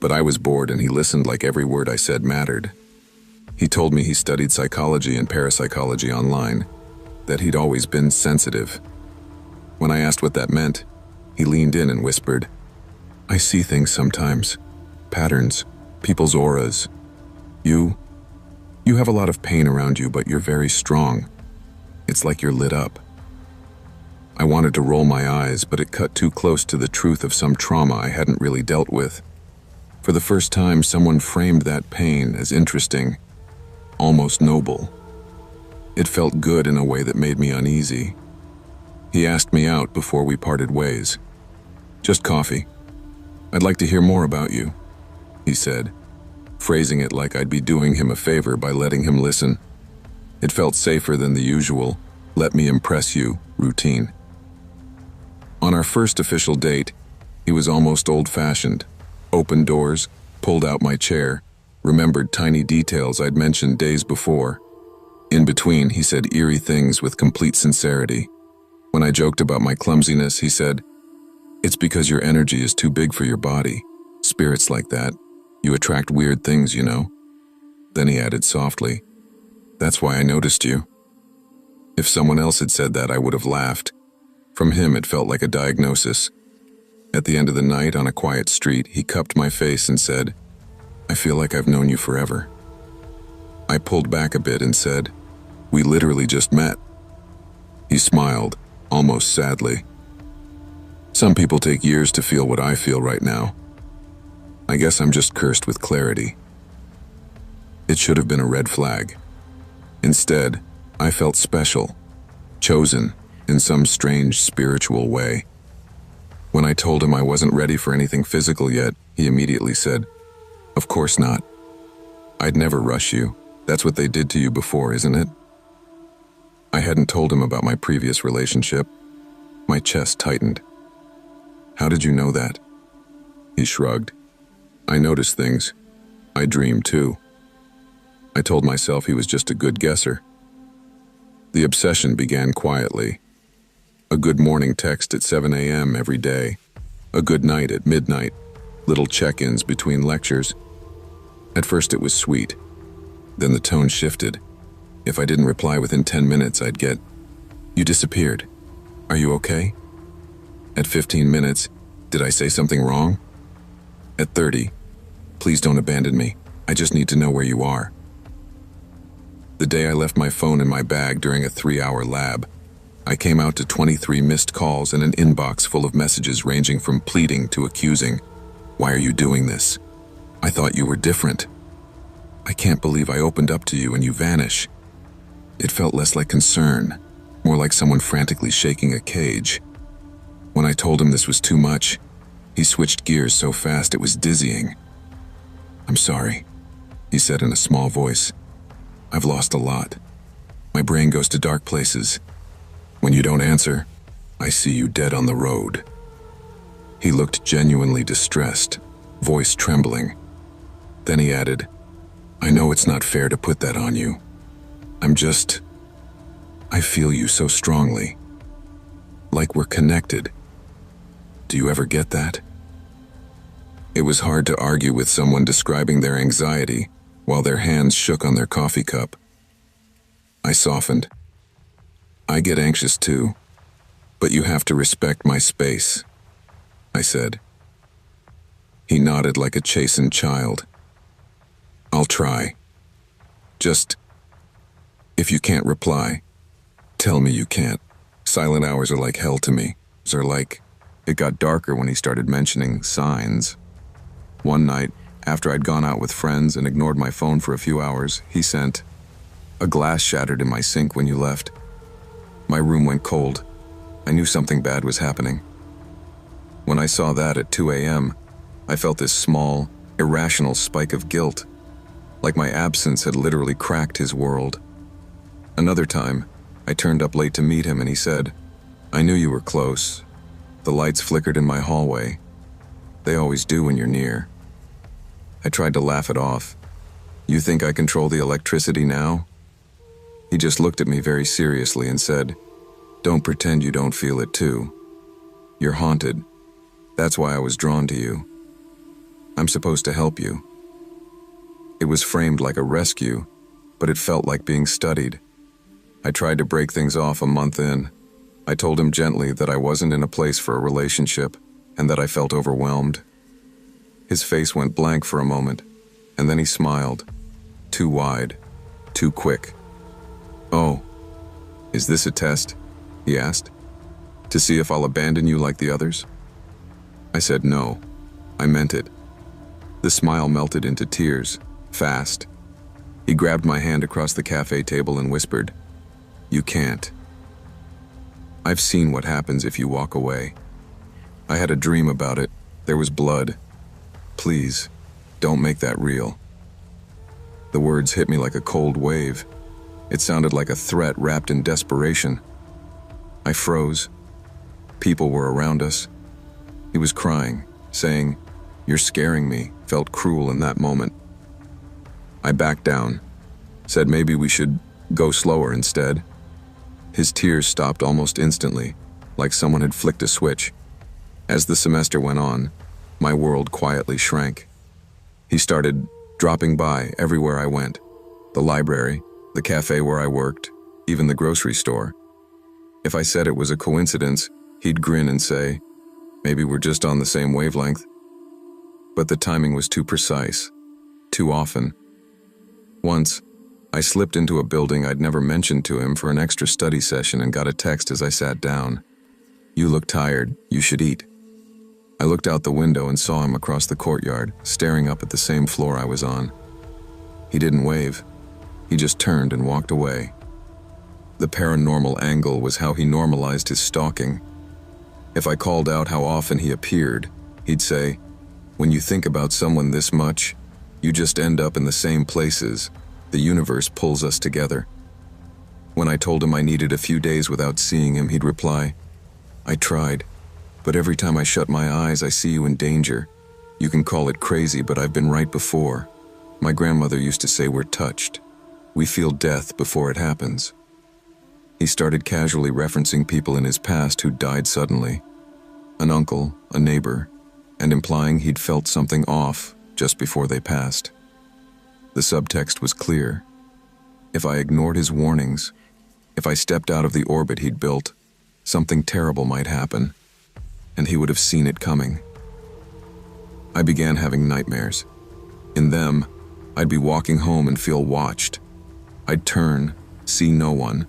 but I was bored and he listened like every word I said mattered. He told me he studied psychology and parapsychology online, that he'd always been sensitive. When I asked what that meant, he leaned in and whispered, "I see things sometimes. Patterns, people's auras. You have a lot of pain around you, but you're very strong. It's like you're lit up." I wanted to roll my eyes, but it cut too close to the truth of some trauma I hadn't really dealt with. For the first time, someone framed that pain as interesting, almost noble. It felt good in a way that made me uneasy. He asked me out before we parted ways. "Just coffee. I'd like to hear more about you," he said, phrasing it like I'd be doing him a favor by letting him listen. It felt safer than the usual, "let me impress you" routine. On our first official date, he was almost old-fashioned. Opened doors, pulled out my chair, remembered tiny details I'd mentioned days before. In between, he said eerie things with complete sincerity. When I joked about my clumsiness, he said, "It's because your energy is too big for your body. Spirits like that. You attract weird things, you know." Then he added softly, "That's why I noticed you." If someone else had said that, I would have laughed. From him, it felt like a diagnosis. At the end of the night, on a quiet street, he cupped my face and said, "I feel like I've known you forever." I pulled back a bit and said, "We literally just met." He smiled, almost sadly. "Some people take years to feel what I feel right now. I guess I'm just cursed with clarity." It should have been a red flag. Instead, I felt special, chosen in some strange spiritual way. When I told him I wasn't ready for anything physical yet, he immediately said, "Of course not. I'd never rush you. That's what they did to you before, isn't it?" I hadn't told him about my previous relationship. My chest tightened. "How did you know that?" He shrugged. "I noticed things. I dream too." I told myself he was just a good guesser. The obsession began quietly. A good morning text at 7 a.m. every day. A good night at midnight. Little check-ins between lectures. At first it was sweet. Then the tone shifted. If I didn't reply within 10 minutes, I'd get, "You disappeared. Are you okay?" At 15 minutes, "Did I say something wrong?" At 30, "Please don't abandon me. I just need to know where you are." The day I left my phone in my bag during a 3-hour lab, I came out to 23 missed calls and an inbox full of messages ranging from pleading to accusing. "Why are you doing this? I thought you were different. I can't believe I opened up to you and you vanish." It felt less like concern, more like someone frantically shaking a cage. When I told him this was too much, he switched gears so fast it was dizzying. "I'm sorry," he said in a small voice. "I've lost a lot. My brain goes to dark places. When you don't answer, I see you dead on the road." He looked genuinely distressed, voice trembling. Then he added, "I know it's not fair to put that on you. I feel you so strongly. Like we're connected. Do you ever get that?" It was hard to argue with someone describing their anxiety while their hands shook on their coffee cup. I softened. "I get anxious too, but you have to respect my space," I said. He nodded like a chastened child. "I'll try. Just, if you can't reply, tell me you can't. Silent hours are like hell to me. It got darker when he started mentioning signs. One night, after I'd gone out with friends and ignored my phone for a few hours, he sent, "A glass shattered in my sink when you left." My room went cold. I knew something bad was happening. When I saw that at 2 a.m., I felt this small, irrational spike of guilt, like my absence had literally cracked his world. Another time, I turned up late to meet him and he said, "I knew you were close. The lights flickered in my hallway. They always do when you're near." I tried to laugh it off. "You think I control the electricity now?" He just looked at me very seriously and said, "Don't pretend you don't feel it too. You're haunted. That's why I was drawn to you. I'm supposed to help you." It was framed like a rescue, but it felt like being studied. I tried to break things off a month in. I told him gently that I wasn't in a place for a relationship and that I felt overwhelmed. His face went blank for a moment, and then he smiled. Too wide, too quick. "Oh, is this a test?" he asked. To see if I'll abandon you like the others? I said no. I meant it. The smile melted into tears, fast. He grabbed my hand across the cafe table and whispered, "You can't. I've seen what happens if you walk away. I had a dream about it. There was blood. Please, don't make that real." The words hit me like a cold wave. It sounded like a threat wrapped in desperation. I froze. People were around us. He was crying, saying, "You're scaring me," felt cruel in that moment. I backed down, said maybe we should go slower instead. His tears stopped almost instantly, like someone had flicked a switch. As the semester went on, my world quietly shrank. He started dropping by everywhere I went. The library, the cafe where I worked, even the grocery store. If I said it was a coincidence, he'd grin and say, "Maybe we're just on the same wavelength." But the timing was too precise, too often. Once, I slipped into a building I'd never mentioned to him for an extra study session and got a text as I sat down. "You look tired, you should eat." I looked out the window and saw him across the courtyard, staring up at the same floor I was on. He didn't wave. He just turned and walked away. The paranormal angle was how he normalized his stalking. If I called out how often he appeared, he'd say, "When you think about someone this much, you just end up in the same places. The universe pulls us together." When I told him I needed a few days without seeing him, he'd reply, "I tried, but every time I shut my eyes, I see you in danger. You can call it crazy, but I've been right before. My grandmother used to say we're touched. We feel death before it happens." He started casually referencing people in his past who died suddenly. An uncle, a neighbor, and implying he'd felt something off just before they passed. The subtext was clear. If I ignored his warnings, if I stepped out of the orbit he'd built, something terrible might happen, and he would have seen it coming. I began having nightmares. In them, I'd be walking home and feel watched. I'd turn, see no one,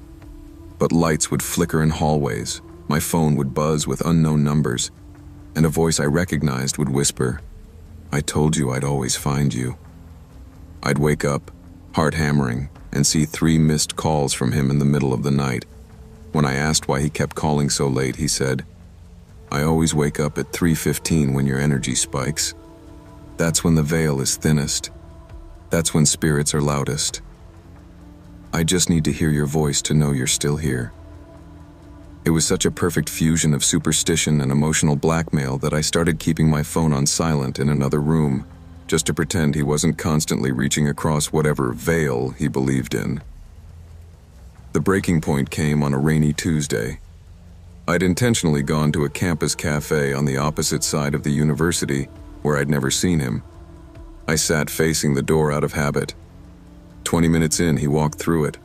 but lights would flicker in hallways, my phone would buzz with unknown numbers, and a voice I recognized would whisper, "I told you I'd always find you." I'd wake up, heart hammering, and see 3 missed calls from him in the middle of the night. When I asked why he kept calling so late, he said, "I always wake up at 3:15 when your energy spikes. That's when the veil is thinnest. That's when spirits are loudest. I just need to hear your voice to know you're still here." It was such a perfect fusion of superstition and emotional blackmail that I started keeping my phone on silent in another room, just to pretend he wasn't constantly reaching across whatever veil he believed in. The breaking point came on a rainy Tuesday. I'd intentionally gone to a campus cafe on the opposite side of the university where I'd never seen him. I sat facing the door out of habit. 20 minutes in, he walked through it.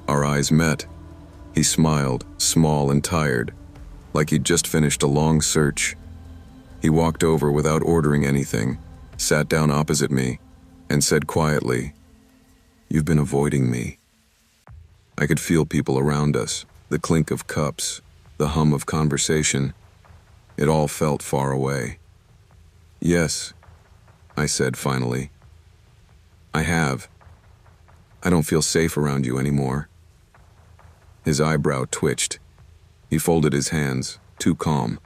Our eyes met. He smiled, small and tired, like he'd just finished a long search. He walked over without ordering anything, sat down opposite me, and said quietly, "You've been avoiding me." I could feel people around us, the clink of cups, the hum of conversation. It all felt far away. "Yes," I said finally. "I have. I don't feel safe around you anymore." His eyebrow twitched. He folded his hands, too calm.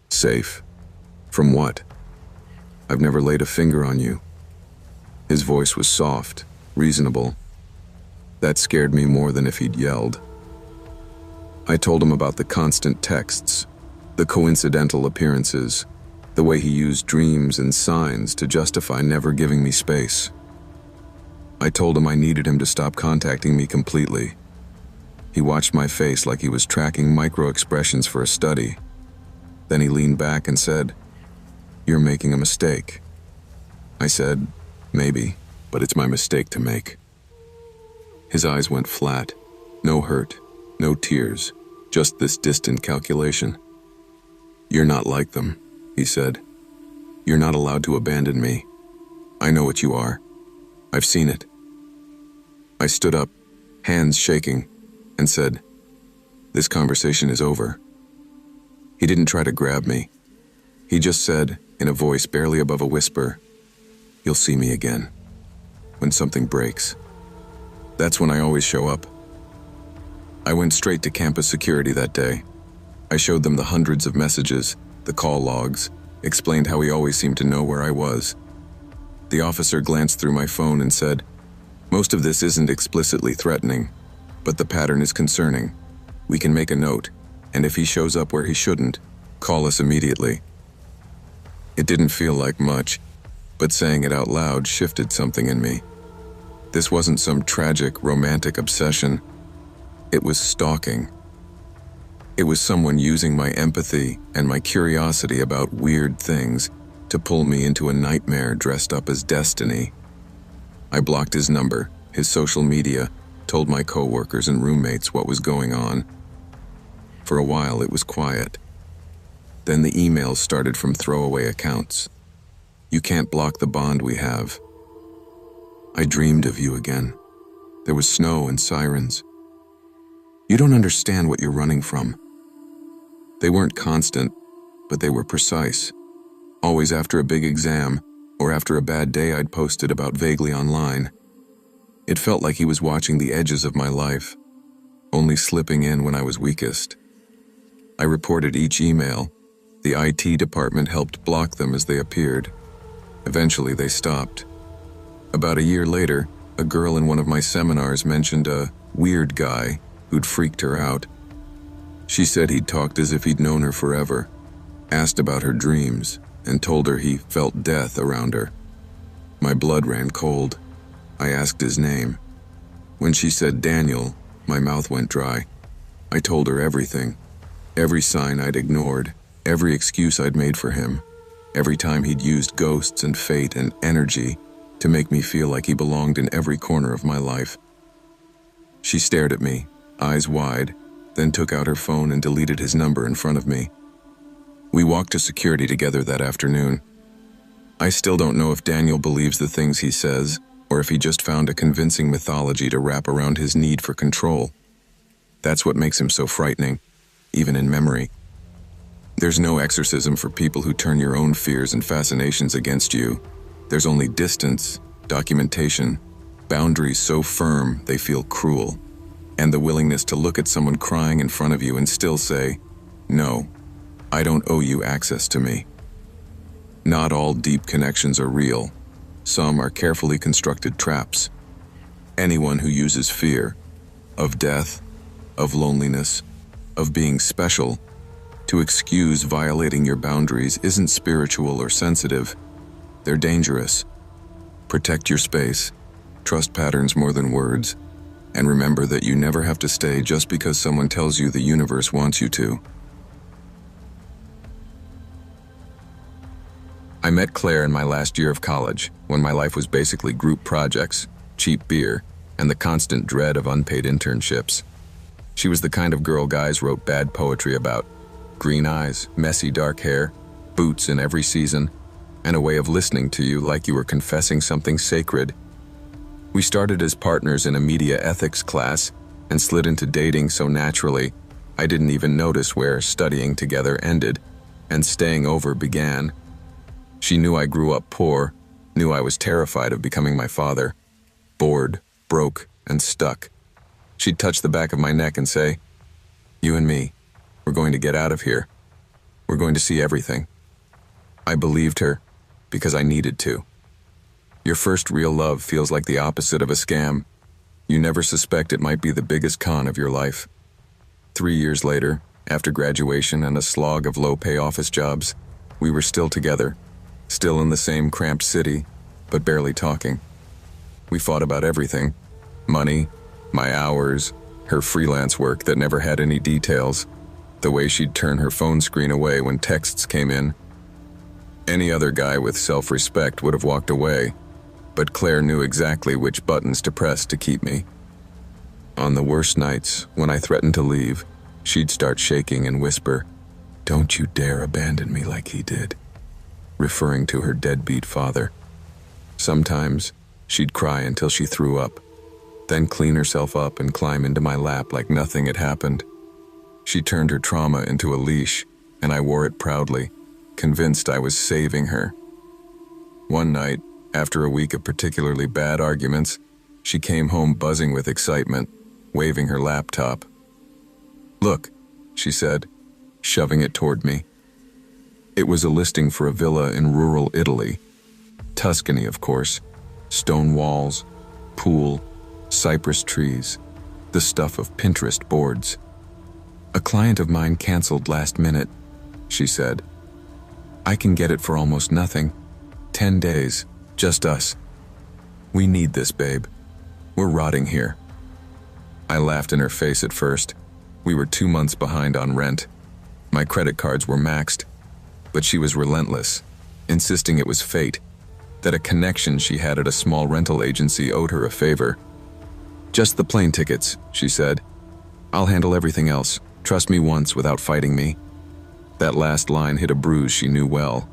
"Safe? From what? I've never laid a finger on you." His voice was soft, reasonable. That scared me more than if he'd yelled. I told him about the constant texts, the coincidental appearances, the way he used dreams and signs to justify never giving me space. I told him I needed him to stop contacting me completely. He watched my face like he was tracking micro-expressions for a study. Then he leaned back and said, "You're making a mistake." I said, "Maybe, but it's my mistake to make." His eyes went flat. No hurt, no tears, just this distant calculation. "You're not like them," he said. "You're not allowed to abandon me. I know what you are. I've seen it." I stood up, hands shaking, and said, "This conversation is over. He didn't try to grab me. He just said, in a voice barely above a whisper, "You'll see me again. When something breaks." That's when I always show up. I went straight to campus security that day. I showed them the hundreds of messages, the call logs, explained how he always seemed to know where I was. The officer glanced through my phone and said, "Most of this isn't explicitly threatening, but the pattern is concerning. We can make a note, and if he shows up where he shouldn't, call us immediately." It didn't feel like much, but saying it out loud shifted something in me. This wasn't some tragic, romantic obsession. It was stalking. It was someone using my empathy and my curiosity about weird things to pull me into a nightmare dressed up as destiny. I blocked his number, his social media, told my coworkers and roommates what was going on. For a while, it was quiet. Then the emails started from throwaway accounts. "You can't block the bond we have. I dreamed of you again. There was snow and sirens. You don't understand what you're running from." They weren't constant, but they were precise. Always after a big exam, or after a bad day I'd posted about vaguely online. It felt like he was watching the edges of my life, only slipping in when I was weakest. I reported each email. The IT department helped block them as they appeared. Eventually they stopped. About a year later, a girl in one of my seminars mentioned a weird guy who'd freaked her out. She said he'd talked as if he'd known her forever, asked about her dreams, and told her he felt death around her. My blood ran cold. I asked his name. When she said Daniel, my mouth went dry. I told her everything. Every sign I'd ignored, every excuse I'd made for him, every time he'd used ghosts and fate and energy to make me feel like he belonged in every corner of my life. She stared at me, eyes wide, then took out her phone and deleted his number in front of me. We walked to security together that afternoon. I still don't know if Daniel believes the things he says, or if he just found a convincing mythology to wrap around his need for control. That's what makes him so frightening, even in memory. There's no exorcism for people who turn your own fears and fascinations against you. There's only distance, documentation, boundaries so firm they feel cruel, and the willingness to look at someone crying in front of you and still say, "No, I don't owe you access to me." Not all deep connections are real. Some are carefully constructed traps. Anyone who uses fear, of death, of loneliness, of being special, to excuse violating your boundaries isn't spiritual or sensitive. They're dangerous. Protect your space, trust patterns more than words, and remember that you never have to stay just because someone tells you the universe wants you to. I met Claire in my last year of college, when my life was basically group projects, cheap beer, and the constant dread of unpaid internships. She was the kind of girl guys wrote bad poetry about. Green eyes, messy dark hair, boots in every season, and a way of listening to you like you were confessing something sacred. We started as partners in a media ethics class and slid into dating so naturally, I didn't even notice where studying together ended and staying over began. She knew I grew up poor, knew I was terrified of becoming my father, bored, broke, and stuck. She'd touch the back of my neck and say, "You and me, we're going to get out of here. We're going to see everything." I believed her because I needed to. Your first real love feels like the opposite of a scam. You never suspect it might be the biggest con of your life. 3 years later, after graduation and a slog of low-pay office jobs, we were still together, still in the same cramped city, but barely talking. We fought about everything: money, my hours, her freelance work that never had any details, the way she'd turn her phone screen away when texts came in. Any other guy with self-respect would have walked away, but Claire knew exactly which buttons to press to keep me. On the worst nights, when I threatened to leave, she'd start shaking and whisper, "Don't you dare abandon me like he did," referring to her deadbeat father. Sometimes, she'd cry until she threw up, then clean herself up and climb into my lap like nothing had happened. She turned her trauma into a leash and I wore it proudly, convinced I was saving her. One night, after a week of particularly bad arguments, she came home buzzing with excitement, waving her laptop. "Look," she said, shoving it toward me. It was a listing for a villa in rural Italy. Tuscany, of course. Stone walls, pool, cypress trees, the stuff of Pinterest boards. "A client of mine canceled last minute," she said. "I can get it for almost nothing. 10 days, just us. We need this, babe. We're rotting here." I laughed in her face at first. We were 2 months behind on rent. My credit cards were maxed, but she was relentless, insisting it was fate, that a connection she had at a small rental agency owed her a favor. "Just the plane tickets," she said. "I'll handle everything else. Trust me once without fighting me." That last line hit a bruise she knew well.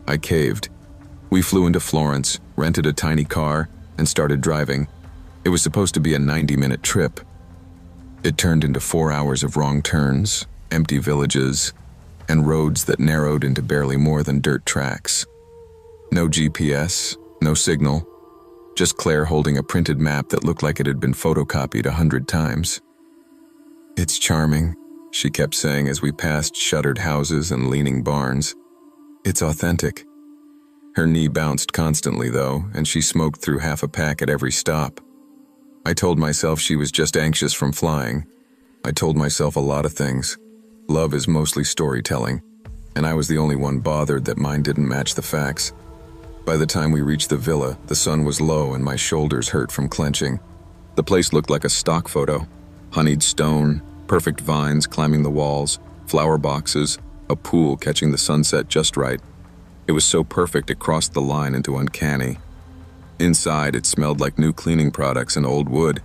I caved. We flew into Florence, rented a tiny car, and started driving. It was supposed to be a 90-minute trip. It turned into 4 hours of wrong turns, empty villages, and roads that narrowed into barely more than dirt tracks. No GPS, no signal, just Claire holding a printed map that looked like it had been photocopied 100 times. "It's charming," she kept saying as we passed shuttered houses and leaning barns. "It's authentic." Her knee bounced constantly, though, and she smoked through half a pack at every stop. I told myself she was just anxious from flying. I told myself a lot of things. Love is mostly storytelling, and I was the only one bothered that mine didn't match the facts. By the time we reached the villa, the sun was low and my shoulders hurt from clenching. The place looked like a stock photo. Honeyed stone, perfect vines climbing the walls, flower boxes, a pool catching the sunset just right. It was so perfect it crossed the line into uncanny. Inside, it smelled like new cleaning products and old wood,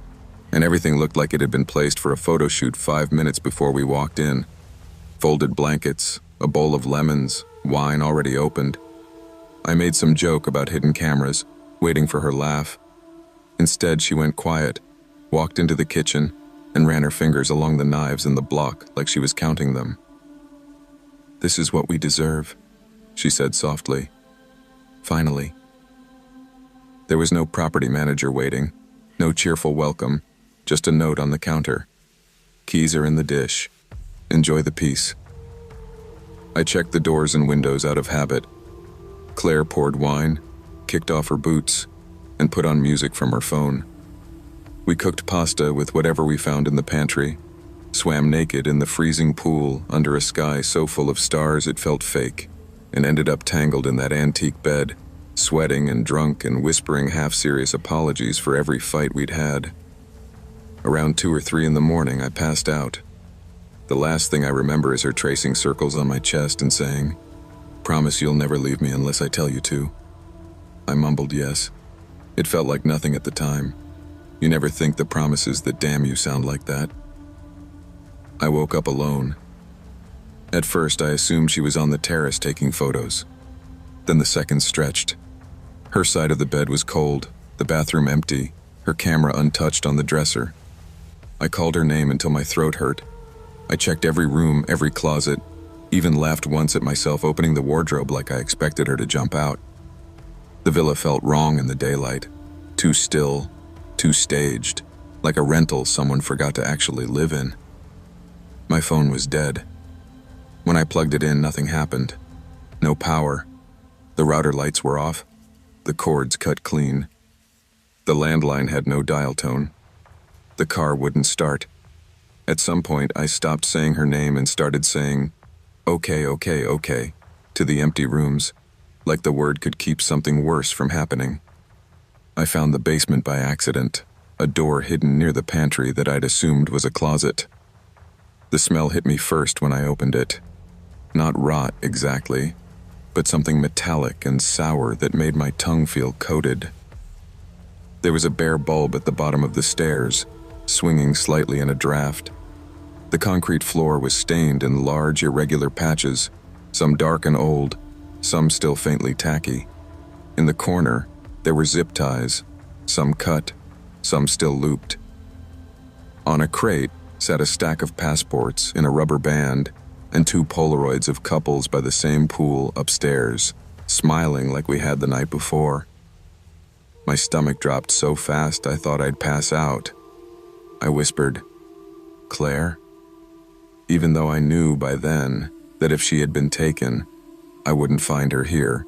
and everything looked like it had been placed for a photo shoot 5 minutes before we walked in. Folded blankets, a bowl of lemons, wine already opened. I made some joke about hidden cameras, waiting for her laugh. Instead, she went quiet, walked into the kitchen, and ran her fingers along the knives in the block like she was counting them. "This is what we deserve," she said softly. "Finally." There was no property manager waiting, no cheerful welcome, just a note on the counter. "Keys are in the dish. Enjoy the peace." I checked the doors and windows out of habit. Claire poured wine, kicked off her boots, and put on music from her phone. We cooked pasta with whatever we found in the pantry, swam naked in the freezing pool under a sky so full of stars it felt fake, and ended up tangled in that antique bed, sweating and drunk and whispering half-serious apologies for every fight we'd had. Around 2 or 3 in the morning, I passed out. The last thing I remember is her tracing circles on my chest and saying, "Promise you'll never leave me unless I tell you to." I mumbled yes. It felt like nothing at the time. You never think the promises that damn you sound like that. I woke up alone. At first, I assumed she was on the terrace taking photos. Then the seconds stretched. Her side of the bed was cold, the bathroom empty, her camera untouched on the dresser. I called her name until my throat hurt. I checked every room, every closet, even laughed once at myself opening the wardrobe like I expected her to jump out. The villa felt wrong in the daylight. Too still, too staged, like a rental someone forgot to actually live in. My phone was dead. When I plugged it in, nothing happened. No power. The router lights were off. The cords cut clean. The landline had no dial tone. The car wouldn't start. At some point, I stopped saying her name and started saying, "Okay, okay, okay," to the empty rooms, like the word could keep something worse from happening. I found the basement by accident, a door hidden near the pantry that I'd assumed was a closet. The smell hit me first when I opened it. Not rot exactly, but something metallic and sour that made my tongue feel coated. There was a bare bulb at the bottom of the stairs, swinging slightly in a draft. The concrete floor was stained in large, irregular patches, some dark and old, some still faintly tacky. In the corner, there were zip ties, some cut, some still looped. On a crate sat a stack of passports in a rubber band, and 2 Polaroids of couples by the same pool upstairs, smiling like we had the night before. My stomach dropped so fast I thought I'd pass out. I whispered, "Claire?" Even though I knew by then that if she had been taken, I wouldn't find her here.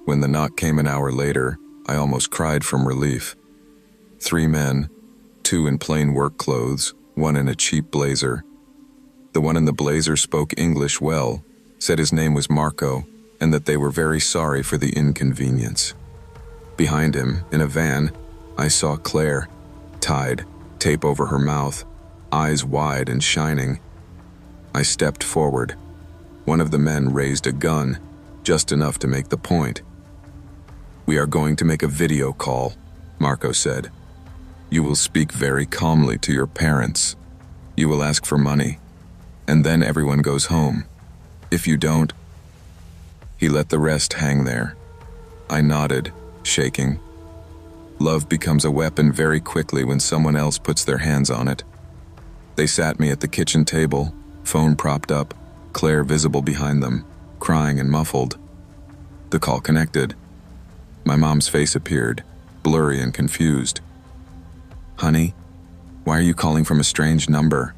When the knock came an hour later, I almost cried from relief. 3 men, 2 in plain work clothes, 1 in a cheap blazer. The one in the blazer spoke English well, said his name was Marco, and that they were very sorry for the inconvenience. Behind him, in a van, I saw Claire, tied, tape over her mouth, eyes wide and shining. I stepped forward. One of the men raised a gun, just enough to make the point. "We are going to make a video call," Marco said. "You will speak very calmly to your parents. You will ask for money, and then everyone goes home. If you don't..." He let the rest hang there. I nodded, shaking. Love becomes a weapon very quickly when someone else puts their hands on it. They sat me at the kitchen table, phone propped up, Claire visible behind them, crying and muffled. The call connected. My mom's face appeared, blurry and confused. "Honey, why are you calling from a strange number?"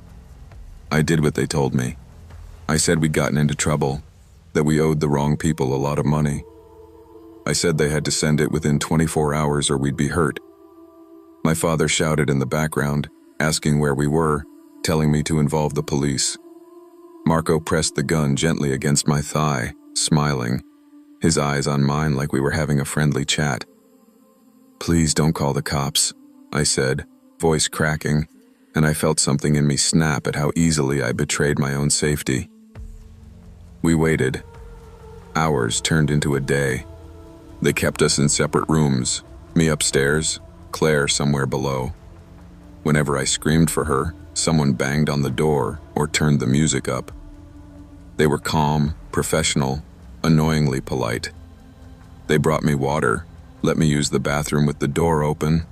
I did what they told me. I said we'd gotten into trouble, that we owed the wrong people a lot of money. I said they had to send it within 24 hours or we'd be hurt. My father shouted in the background, asking where we were, telling me to involve the police. Marco pressed the gun gently against my thigh, smiling, his eyes on mine like we were having a friendly chat. "Please don't call the cops," I said, voice cracking, and I felt something in me snap at how easily I betrayed my own safety. We waited. Hours turned into a day. They kept us in separate rooms, me upstairs, Claire somewhere below. Whenever I screamed for her, someone banged on the door or turned the music up. They were calm, professional, annoyingly polite. They brought me water, let me use the bathroom with the door open,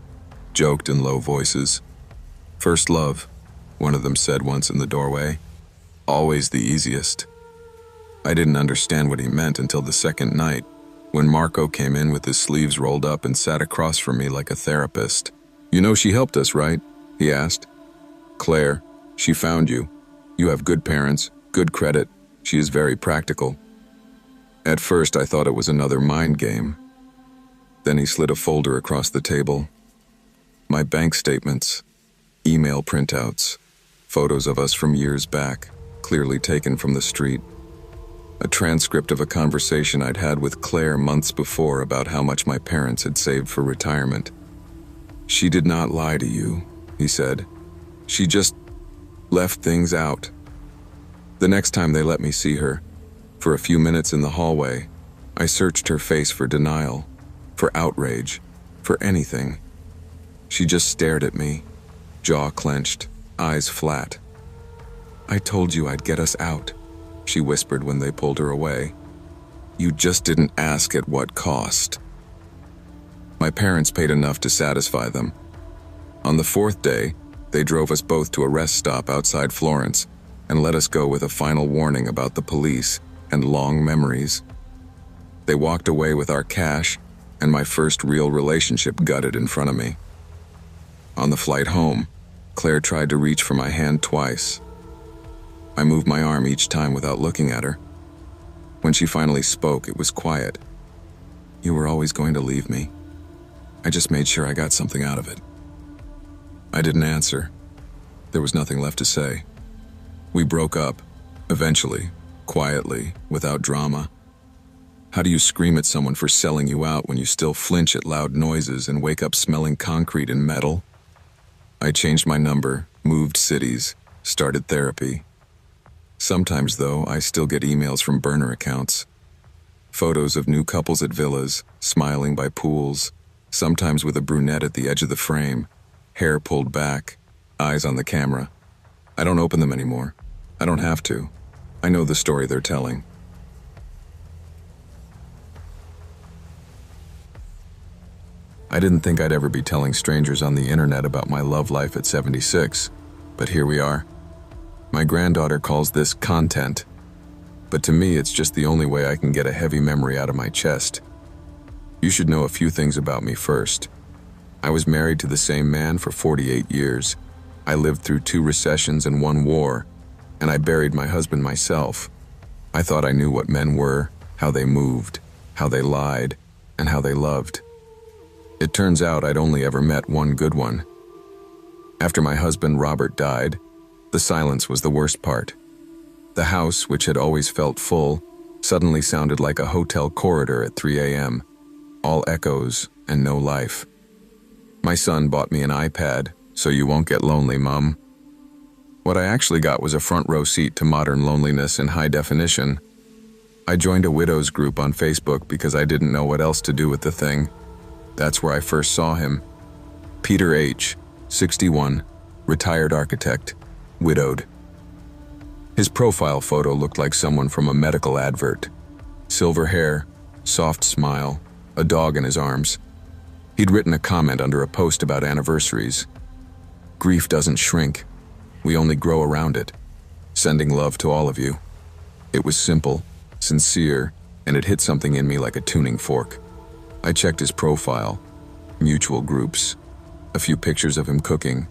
joked in low voices. "First love," one of them said once in the doorway. "Always the easiest." I didn't understand what he meant until the second night, when Marco came in with his sleeves rolled up and sat across from me like a therapist. "You know she helped us, right?" he asked. "Claire, she found you. You have good parents, good credit. She is very practical." At first I thought it was another mind game. Then he slid a folder across the table. My bank statements, email printouts, photos of us from years back, clearly taken from the street. A transcript of a conversation I'd had with Claire months before about how much my parents had saved for retirement. "She did not lie to you," he said. "She just left things out." The next time they let me see her, for a few minutes in the hallway, I searched her face for denial, for outrage, for anything. She just stared at me, jaw clenched, eyes flat. "I told you I'd get us out," she whispered when they pulled her away. "You just didn't ask at what cost." My parents paid enough to satisfy them. On the 4th day, they drove us both to a rest stop outside Florence and let us go with a final warning about the police and long memories. They walked away with our cash and my first real relationship gutted in front of me. On the flight home, Claire tried to reach for my hand twice. I moved my arm each time without looking at her. When she finally spoke, it was quiet. "You were always going to leave me. I just made sure I got something out of it." I didn't answer. There was nothing left to say. We broke up, eventually, quietly, without drama. How do you scream at someone for selling you out when you still flinch at loud noises and wake up smelling concrete and metal? I changed my number, moved cities, started therapy. Sometimes, though, I still get emails from burner accounts. Photos of new couples at villas, smiling by pools, sometimes with a brunette at the edge of the frame, hair pulled back, eyes on the camera. I don't open them anymore. I don't have to. I know the story they're telling. I didn't think I'd ever be telling strangers on the internet about my love life at 76, but here we are. My granddaughter calls this content, but to me it's just the only way I can get a heavy memory out of my chest. You should know a few things about me first. I was married to the same man for 48 years. I lived through 2 recessions and 1 war, and I buried my husband myself. I thought I knew what men were, how they moved, how they lied, and how they loved. It turns out I'd only ever met one good one. After my husband Robert died, the silence was the worst part. The house, which had always felt full, suddenly sounded like a hotel corridor at 3 a.m., all echoes and no life. My son bought me an iPad, so you won't get lonely, Mum. What I actually got was a front row seat to modern loneliness in high definition. I joined a widows group on Facebook because I didn't know what else to do with the thing. That's where I first saw him. Peter H., 61, retired architect, widowed. His profile photo looked like someone from a medical advert. Silver hair, soft smile, a dog in his arms. He'd written a comment under a post about anniversaries. Grief doesn't shrink. We only grow around it. Sending love to all of you. It was simple, sincere, and it hit something in me like a tuning fork. I checked his profile, mutual groups, a few pictures of him cooking,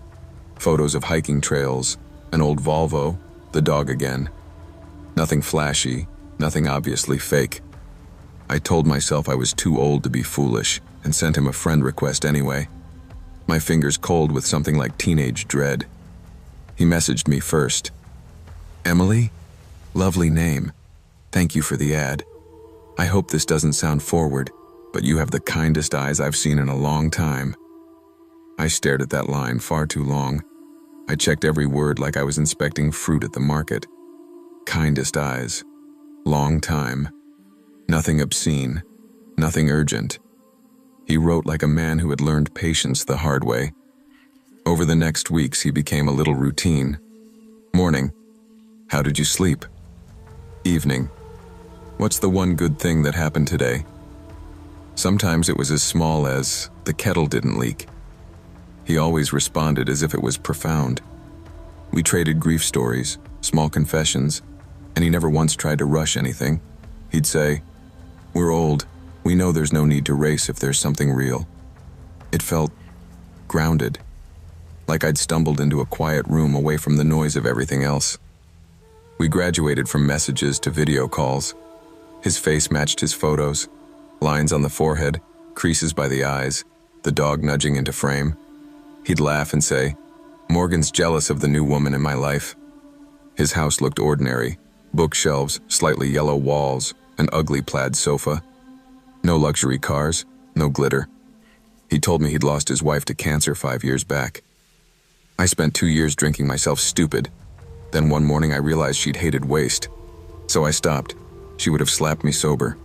photos of hiking trails, an old Volvo, the dog again. Nothing flashy, nothing obviously fake. I told myself I was too old to be foolish and sent him a friend request anyway. My fingers cold with something like teenage dread. He messaged me first. Emily? Lovely name. Thank you for the ad. I hope this doesn't sound forward, but you have the kindest eyes I've seen in a long time. I stared at that line far too long. I checked every word like I was inspecting fruit at the market. Kindest eyes. Long time. Nothing obscene. Nothing urgent. He wrote like a man who had learned patience the hard way. Over the next weeks, he became a little routine. Morning. How did you sleep? Evening. What's the one good thing that happened today? Sometimes it was as small as the kettle didn't leak. He always responded as if it was profound. We traded grief stories, small confessions, and he never once tried to rush anything. He'd say, "We're old. We know there's no need to race if there's something real." It felt grounded, like I'd stumbled into a quiet room away from the noise of everything else. We graduated from messages to video calls. His face matched his photos, lines on the forehead, creases by the eyes, the dog nudging into frame. He'd laugh and say, "Morgan's jealous of the new woman in my life." His house looked ordinary, bookshelves, slightly yellow walls, an ugly plaid sofa. No luxury cars, no glitter. He told me he'd lost his wife to cancer 5 years back. I spent 2 years drinking myself stupid. Then one morning I realized she'd hated waste. So I stopped. She would have slapped me sober.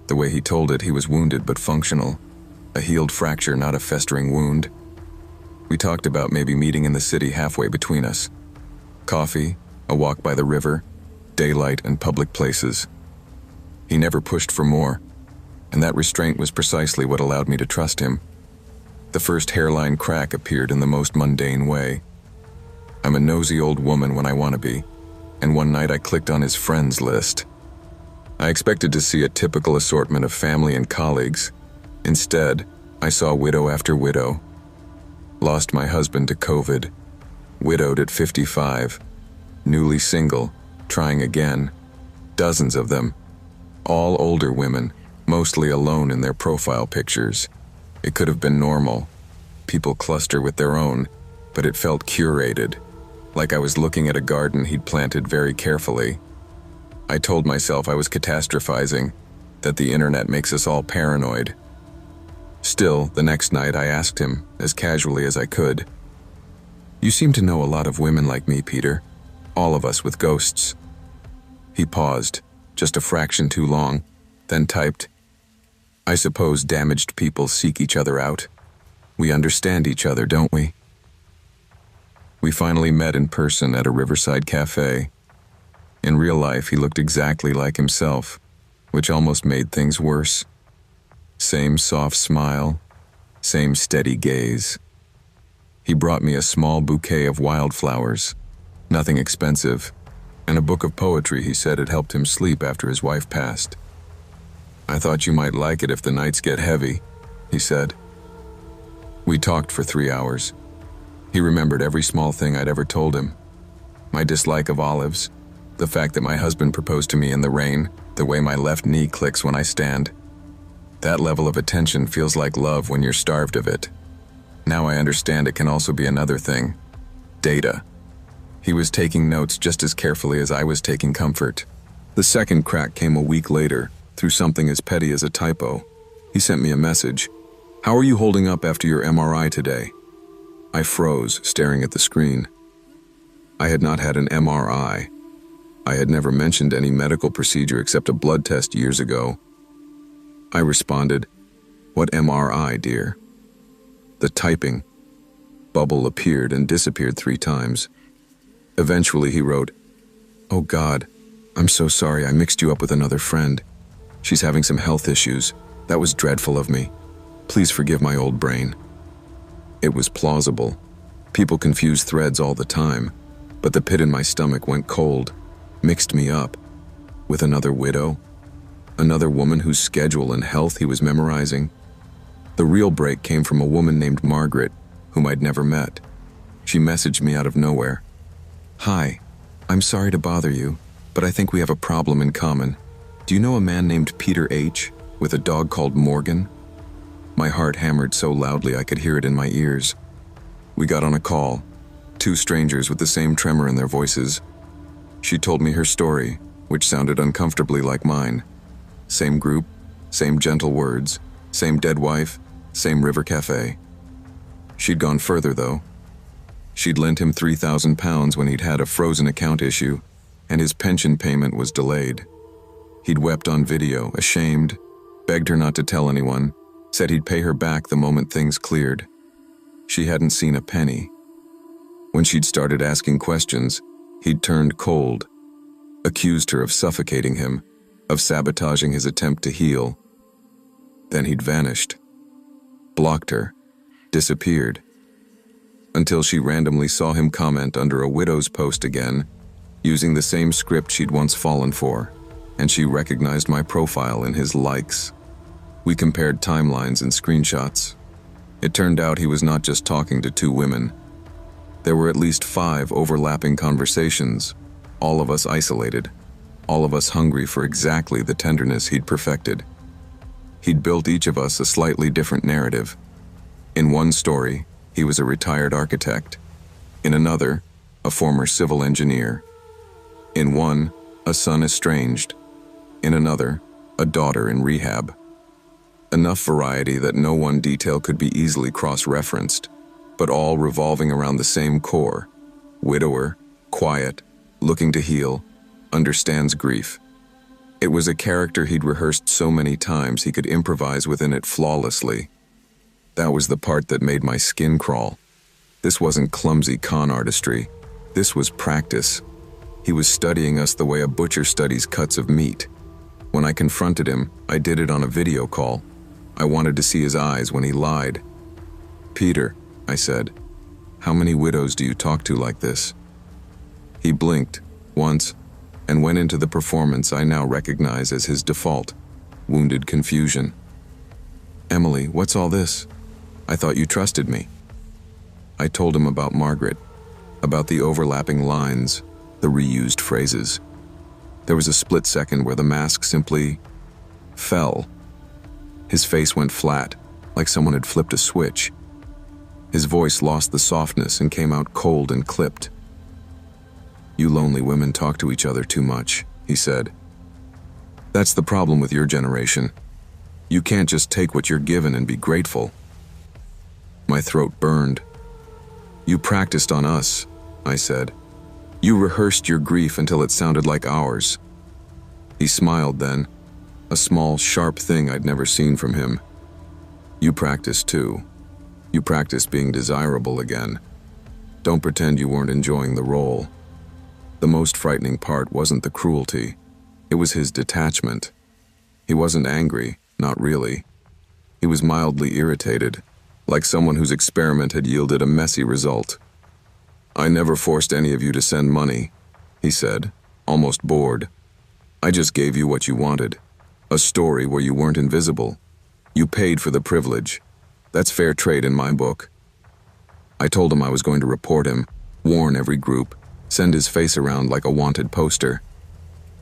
The way he told it, he was wounded but functional. A healed fracture, not a festering wound. We talked about maybe meeting in the city halfway between us. Coffee, a walk by the river, daylight and public places. He never pushed for more, and that restraint was precisely what allowed me to trust him. The first hairline crack appeared in the most mundane way. I'm a nosy old woman when I want to be, and one night I clicked on his friends list. I expected to see a typical assortment of family and colleagues. Instead, I saw widow after widow. Lost my husband to COVID. Widowed at 55. Newly single, trying again. Dozens of them. All older women, mostly alone in their profile pictures. It could have been normal. People cluster with their own, but it felt curated, like I was looking at a garden he'd planted very carefully. I told myself I was catastrophizing, that the internet makes us all paranoid. Still, the next night I asked him, as casually as I could, "You seem to know a lot of women like me, Peter. All of us with ghosts." He paused, just a fraction too long, then typed, "I suppose damaged people seek each other out. We understand each other, don't we?" We finally met in person at a riverside cafe. In real life, he looked exactly like himself, which almost made things worse. Same soft smile, same steady gaze. He brought me a small bouquet of wildflowers. Nothing expensive, and a book of poetry he said had helped him sleep after his wife passed. "I thought you might like it if the nights get heavy," he said. We talked for 3 hours. He remembered every small thing I'd ever told him. My dislike of olives, the fact that my husband proposed to me in the rain, the way my left knee clicks when I stand. That level of attention feels like love when you're starved of it. Now I understand it can also be another thing. Data. He was taking notes just as carefully as I was taking comfort. The second crack came a week later, through something as petty as a typo. He sent me a message. "How are you holding up after your MRI today?" I froze, staring at the screen. I had not had an MRI. I had never mentioned any medical procedure except a blood test years ago. I responded, "What MRI, dear?" The typing bubble appeared and disappeared 3 times. Eventually he wrote, "Oh God, I'm so sorry I mixed you up with another friend. She's having some health issues. That was dreadful of me. Please forgive my old brain." It was plausible. People confuse threads all the time, but the pit in my stomach went cold, mixed me up. With another widow? Another woman whose schedule and health he was memorizing? The real break came from a woman named Margaret, whom I'd never met. She messaged me out of nowhere. "Hi, I'm sorry to bother you, but I think we have a problem in common. Do you know a man named Peter H., with a dog called Morgan?" My heart hammered so loudly I could hear it in my ears. We got on a call, 2 strangers with the same tremor in their voices. She told me her story, which sounded uncomfortably like mine. Same group, same gentle words, same dead wife, same river cafe. She'd gone further, though. She'd lent him £3,000 when he'd had a frozen account issue, and his pension payment was delayed. He'd wept on video, ashamed, begged her not to tell anyone, said he'd pay her back the moment things cleared. She hadn't seen a penny. When she'd started asking questions, he'd turned cold, accused her of suffocating him, of sabotaging his attempt to heal. Then he'd vanished, blocked her, disappeared, until she randomly saw him comment under a widow's post again, using the same script she'd once fallen for, and she recognized my profile in his likes. We compared timelines and screenshots. It turned out he was not just talking to 2 women. There were at least 5 overlapping conversations, all of us isolated, all of us hungry for exactly the tenderness he'd perfected. He'd built each of us a slightly different narrative. In one story, he was a retired architect. In another, a former civil engineer. In one, a son estranged. In another, a daughter in rehab. Enough variety that no one detail could be easily cross-referenced, but all revolving around the same core. Widower, quiet, looking to heal, understands grief. It was a character he'd rehearsed so many times he could improvise within it flawlessly. That was the part that made my skin crawl. This wasn't clumsy con artistry. This was practice. He was studying us the way a butcher studies cuts of meat. When I confronted him, I did it on a video call. I wanted to see his eyes when he lied. "Peter," I said, "how many widows do you talk to like this?" He blinked, once, and went into the performance I now recognize as his default, wounded confusion. "Emily, what's all this? I thought you trusted me." I told him about Margaret, about the overlapping lines, the reused phrases. There was a split second where the mask simply fell. His face went flat, like someone had flipped a switch. His voice lost the softness and came out cold and clipped. "You lonely women talk to each other too much," he said. "That's the problem with your generation. You can't just take what you're given and be grateful." My throat burned. "You practiced on us," I said. "You rehearsed your grief until it sounded like ours." He smiled then, a small, sharp thing I'd never seen from him. "You practiced too. You practiced being desirable again. Don't pretend you weren't enjoying the role." The most frightening part wasn't the cruelty. It was his detachment. He wasn't angry, not really. He was mildly irritated, like someone whose experiment had yielded a messy result. I never forced any of you to send money, he said, almost bored. I just gave you what you wanted. A story where you weren't invisible. You paid for the privilege. That's fair trade in my book. I told him I was going to report him, warn every group, send his face around like a wanted poster.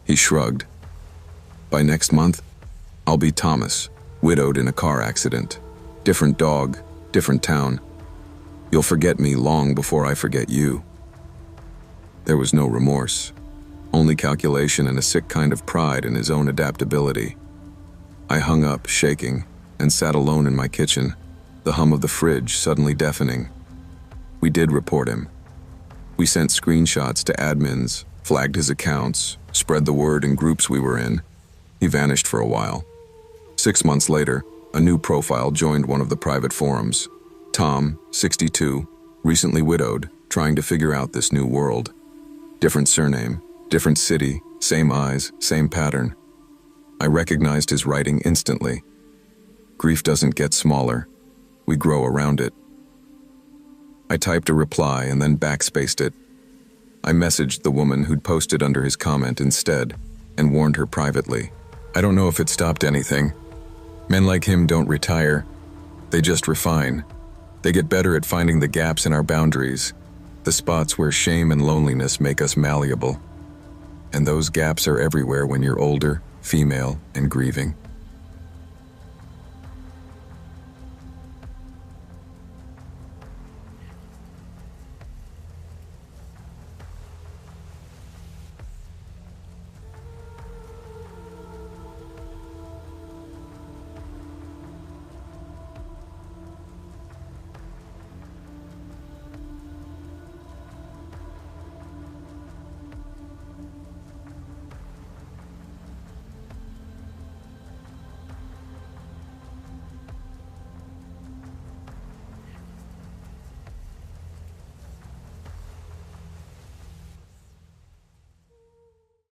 He shrugged. By next month, I'll be Thomas, widowed in a car accident. Different dog, different town. You'll forget me long before I forget you. There was no remorse, only calculation and a sick kind of pride in his own adaptability. I hung up, shaking, and sat alone in my kitchen, the hum of the fridge suddenly deafening. We did report him. We sent screenshots to admins, flagged his accounts, spread the word in groups we were in. He vanished for a while. 6 months later, a new profile joined one of the private forums. Tom, 62, recently widowed, trying to figure out this new world. Different surname, different city, same eyes, same pattern. I recognized his writing instantly. Grief doesn't get smaller. We grow around it. I typed a reply and then backspaced it. I messaged the woman who'd posted under his comment instead and warned her privately. I don't know if it stopped anything. Men like him don't retire. They just refine. They get better at finding the gaps in our boundaries, the spots where shame and loneliness make us malleable. And those gaps are everywhere when you're older, female, and grieving.